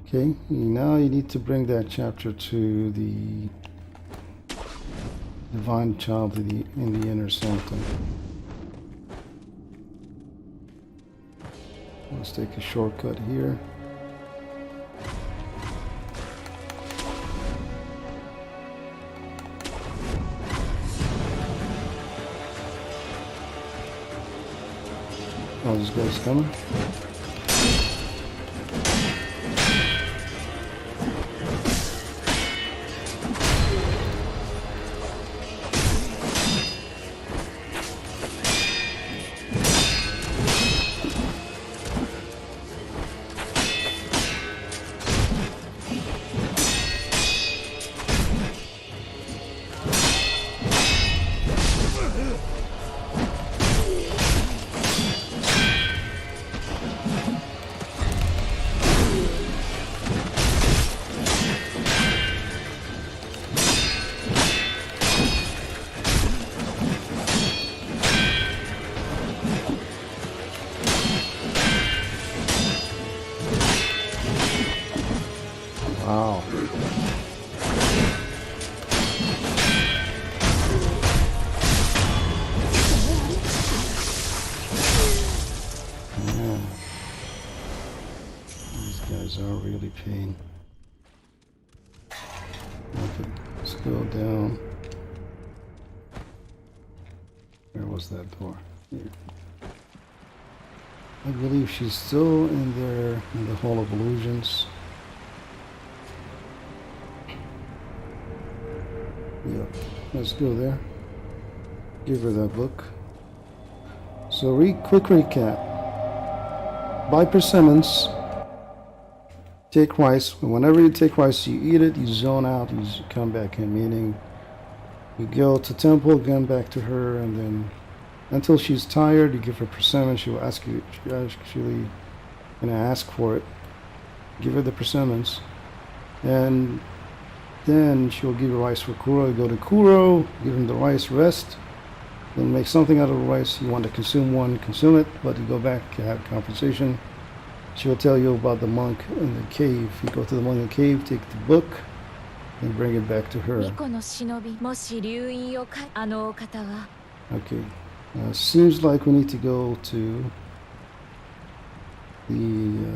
Okay, now you need to bring that chapter to the Divine Child in the Inner Sanctum. Let's take a shortcut here. Oh, this guy's coming. these are really pain. Okay, let's go down. Where was that door? Here. I believe she's still in there in the Hall of Illusions. Yep, let's go there. Give her that book. So quick recap. Buy persimmons. Take rice. Whenever you take rice, you eat it, you zone out, you come back in, meaning you go to temple, come back to her, and then until she's tired, you give her persimmons. She will ask you, she's actually gonna ask for it. Give her the persimmons, and then she'll give you rice for Kuro. You go to Kuro, give him the rice, rest, then make something out of the rice. You want to consume one, consume it, but you go back, you have compensation. She will tell you about the monk in the cave. You go to the monk in the cave, take the book, and bring it back to her. Okay. Seems like we need to go to the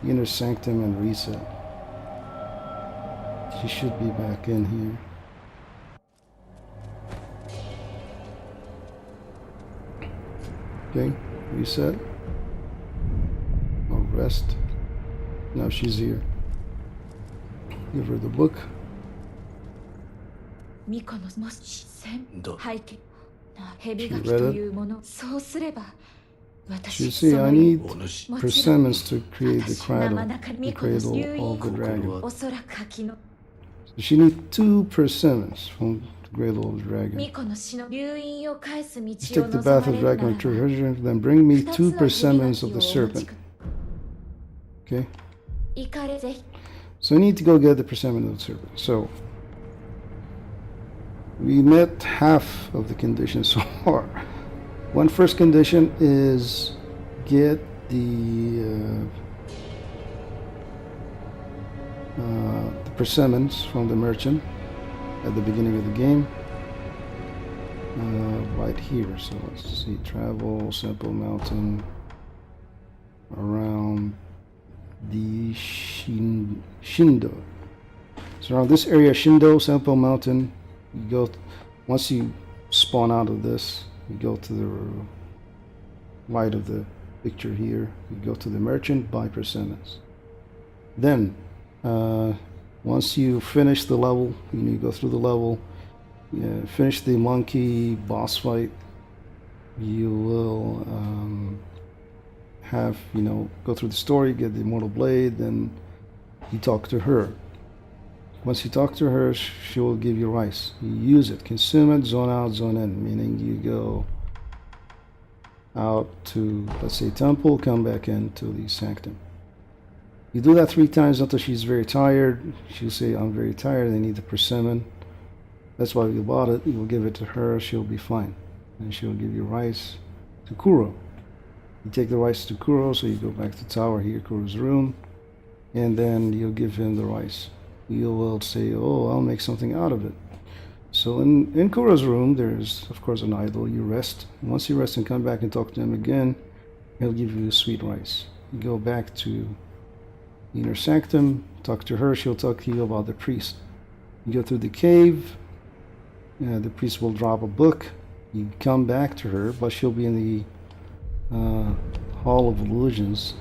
inner sanctum and reset. She should be back in here. Okay, reset. Or rest. Now she's here. Give her the book. She read it. You see, I need persimmons to create the cradle of the dragon. So she needs 2 persimmons from the cradle of the dragon. Just take the bath of the dragon and treasure, then bring me 2 persimmons of the serpent. Okay? So I need to go get the persimmon of the serpent. So we met half of the conditions so far. One first condition is get the persimmons from the merchant at the beginning of the game. Right here. So let's see. Travel, Simple Mountain, around the Shindo. So around this area, Shindo, Simple Mountain. You go once you spawn out of this. You go to the right of the picture here. You go to the merchant, buy persimmons. Then, once you finish the level, you go through the level, finish the monkey boss fight, you will have, go through the story, get the immortal blade, then you talk to her. Once you talk to her, she will give you rice. You use it, consume it, zone out, zone in, meaning you go out to, let's say, temple, come back into the sanctum. You do that 3 times until she's very tired. She'll say, I'm very tired, I need the persimmon. That's why you bought it. You'll give it to her, she'll be fine. And she'll give you rice to Kuro. You take the rice to Kuro, so you go back to the tower here, Kuro's room, and then you'll give him the rice. You will say, oh, I'll make something out of it. So in Kuro's room, there's, of course, an idol. You rest. Once you rest and come back and talk to him again, he'll give you sweet rice. You go back to the inner sanctum, talk to her. She'll talk to you about the priest. You go through the cave. The priest will drop a book. You come back to her, but she'll be in the Hall of Illusions.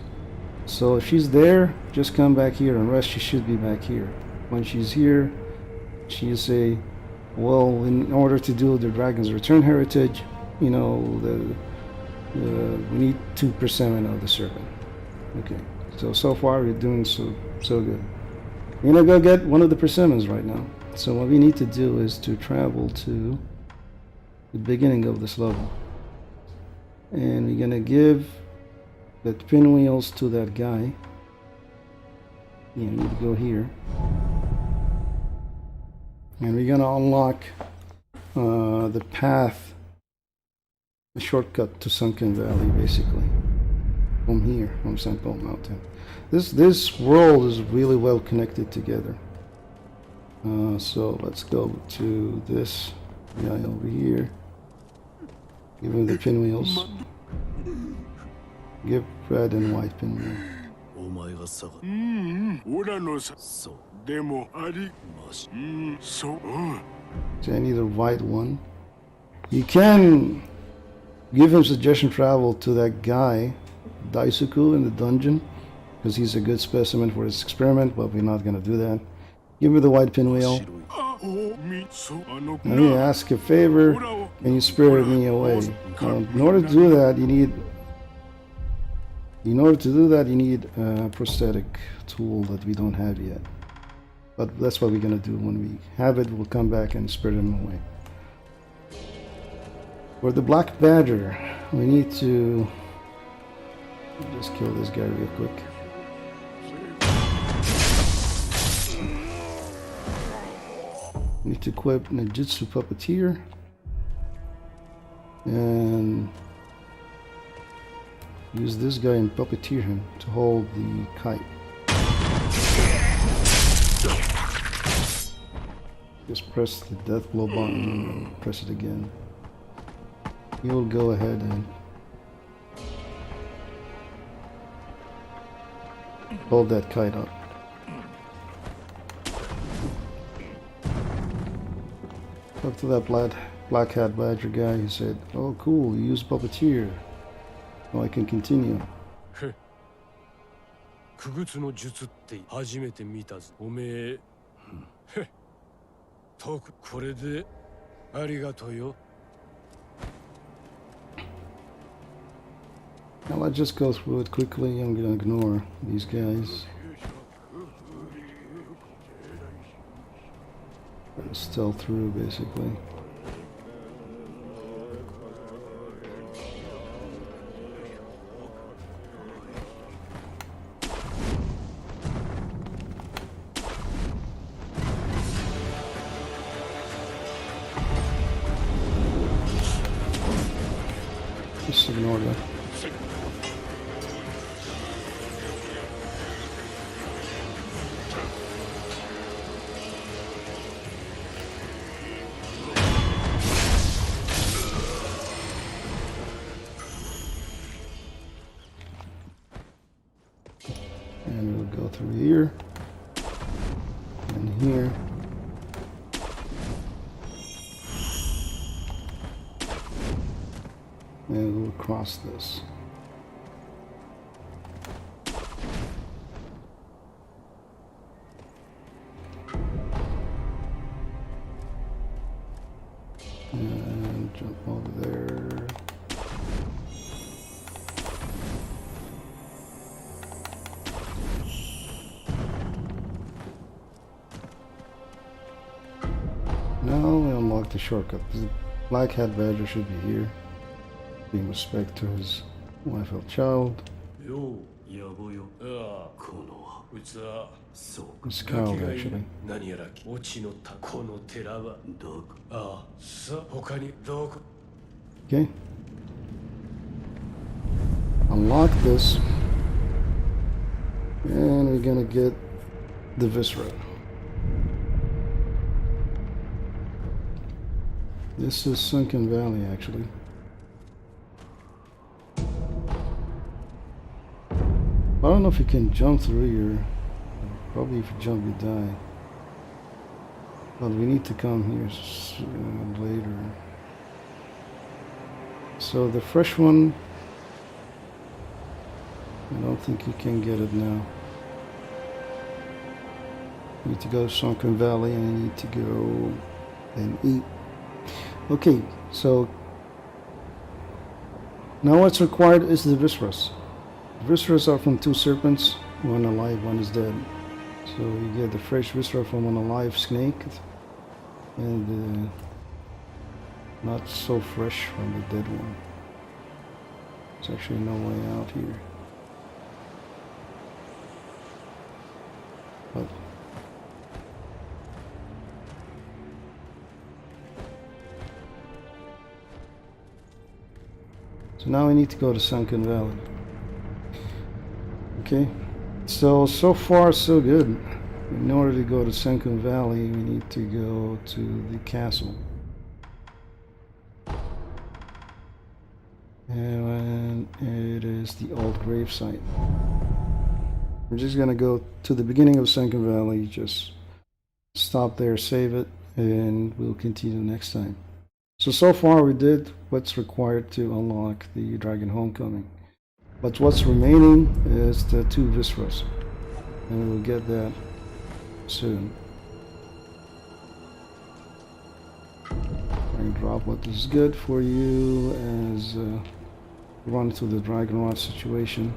So if she's there, just come back here and rest. She should be back here. When she's here, she'll say, well, in order to do the dragon's return heritage, we need 2 persimmon of the serpent. Okay, so far we're doing so good. We're gonna go get one of the persimmons right now. So what we need to do is to travel to the beginning of this level. And we're gonna give the pinwheels to that guy. You need to go here. And we're gonna unlock the path, the shortcut to Sunken Valley, basically. From here, from Simple Mountain. This world is really well connected together. So let's go to this guy over here. Give him the pinwheels. Give red and white pinwheel. お前が下がる。オラのさ、そう。でもあり、マジ。そう、So I need a white one. You can give him suggestion travel to that guy, Daisuku, in the dungeon, because he's a good specimen for his experiment, but we're not gonna do that. Give me the white pinwheel. 白い。そう、あの Let me ask a favor, and you spirit me away. Now, in order to do that, you need a prosthetic tool that we don't have yet. But that's what we're gonna do. When we have it, we'll come back and spirit him away. For the Black Badger, we need to just kill this guy real quick. We need to equip Ninjutsu Puppeteer and use this guy and puppeteer him to hold the kite. Just press the death blow button and press it again. You'll go ahead and hold that kite up. Talk to that black hat badger guy. He said, "Oh, cool, you use puppeteer. Oh, I can continue." 傀儡の術って初めて見たぞ。おめえ。とくこれでありがとうよ。Now let's just go through it quickly. I'm gonna ignore these guys. Gonna stealth through basically. Just ignore that. And we'll go through here and here. And we'll cross this. And jump over there. Now we unlock the shortcut. The Black Hat Badger should be here, being respect to his wife and child. よう、やぼよ。ああ、このうつは、そうか。 It's cowed actually. 何やら落ちのったこの寺はどこ？ああ、さあ他にどこ？ Okay. Unlock this. And we're gonna get the Viscera. This is Sunken Valley actually. I don't know if you can jump through here. Probably if you jump you die. But we need to come here later. So the fresh one, I don't think you can get it now. You need to go to Sunken Valley and you need to go and eat. Okay, so now what's required is the Visceras. The Visceras are from two serpents, one alive, one is dead. So you get the fresh Viscera from an alive snake and not so fresh from the dead one. There's actually no way out here. But so now we need to go to Sunken Valley. Okay, so far so good. In order to go to Sunken Valley, we need to go to the castle. And it is the old grave site. We're just gonna go to the beginning of Sunken Valley, just stop there, save it, and we'll continue next time. So far we did what's required to unlock the Dragon Homecoming. But what's remaining is the 2 Visceras, and we'll get that soon. I drop what is good for you as run to the Dragon Rod situation.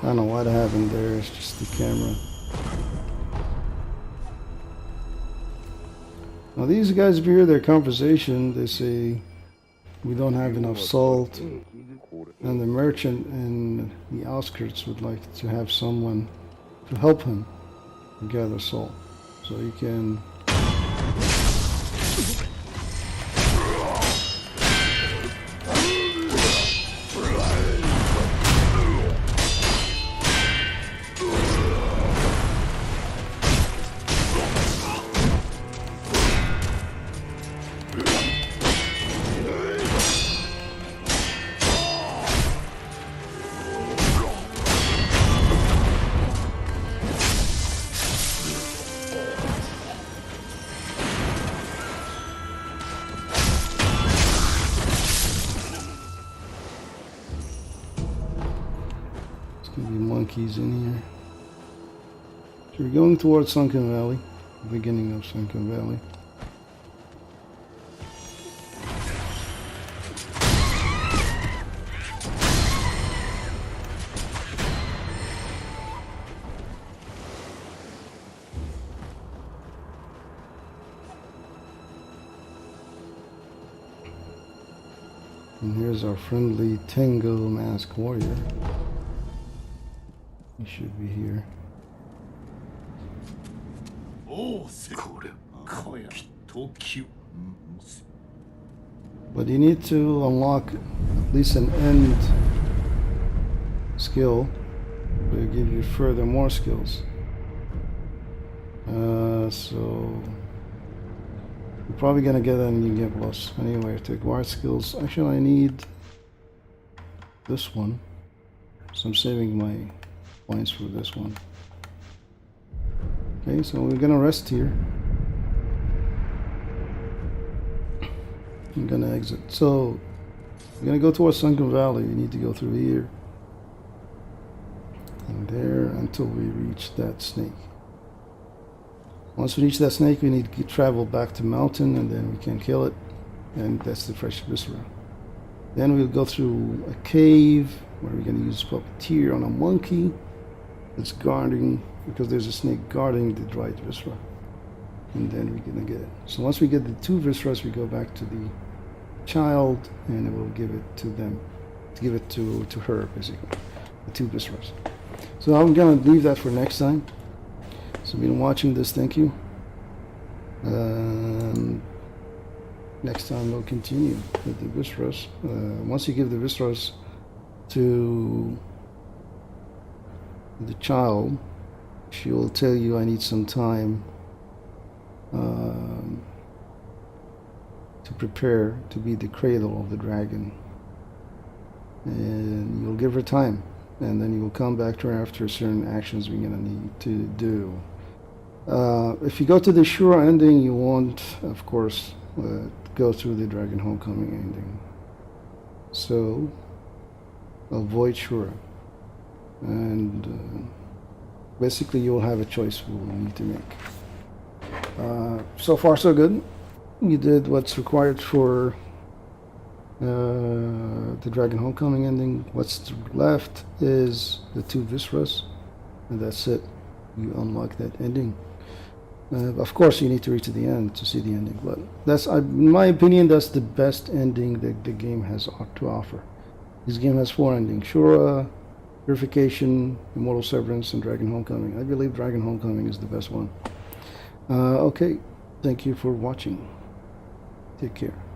I don't know what happened there, it's just the camera. Now these guys, if you hear their conversation, they say we don't have enough salt, and the merchant in the outskirts would like to have someone to help him gather salt. So you can monkeys in here. So we're going towards Sunken Valley, the beginning of Sunken Valley. And here's our friendly Tango Mask Warrior. He should be here. But you need to unlock at least an end skill to give you further more skills. So you're probably gonna get that in New Game Plus. Anyway, to acquire skills, actually I need this one, so I'm saving my points for this one. Okay, so we're gonna rest here. I'm gonna exit. So we're gonna go towards Sunken Valley. You need to go through here and there until we reach that snake. Once we reach that snake, we need to travel back to mountain, and then we can kill it, and that's the fresh viscera. Then we'll go through a cave where we're gonna use puppeteer on a monkey that's guarding, because there's a snake guarding the dried viscera, and then we're gonna get it. So once we get the 2 visceras, we go back to the child, and it will give it to them, to give it to her, basically, the 2 visceras. So I'm gonna leave that for next time. So if you've been watching this, thank you. Next time we'll continue with the visceras. Once you give the visceras to the child, she will tell you, I need some time to prepare to be the cradle of the dragon. And you'll give her time, and then you will come back to her after certain actions we're gonna need to do. If you go to the Shura ending, you won't, of course, go through the Dragon Homecoming ending. So avoid Shura, and basically you'll have a choice you will need to make. So far so good. You did what's required for the Dragon Homecoming ending. What's left is the 2 visceras, and that's it. You unlock that ending. Of course, you need to reach to the end to see the ending, but that's, in my opinion, that's the best ending that the game has to offer. This game has 4 endings: Shura, Purification, Immortal Severance, and Dragon Homecoming. I believe Dragon Homecoming is the best one. Okay, thank you for watching. Take care.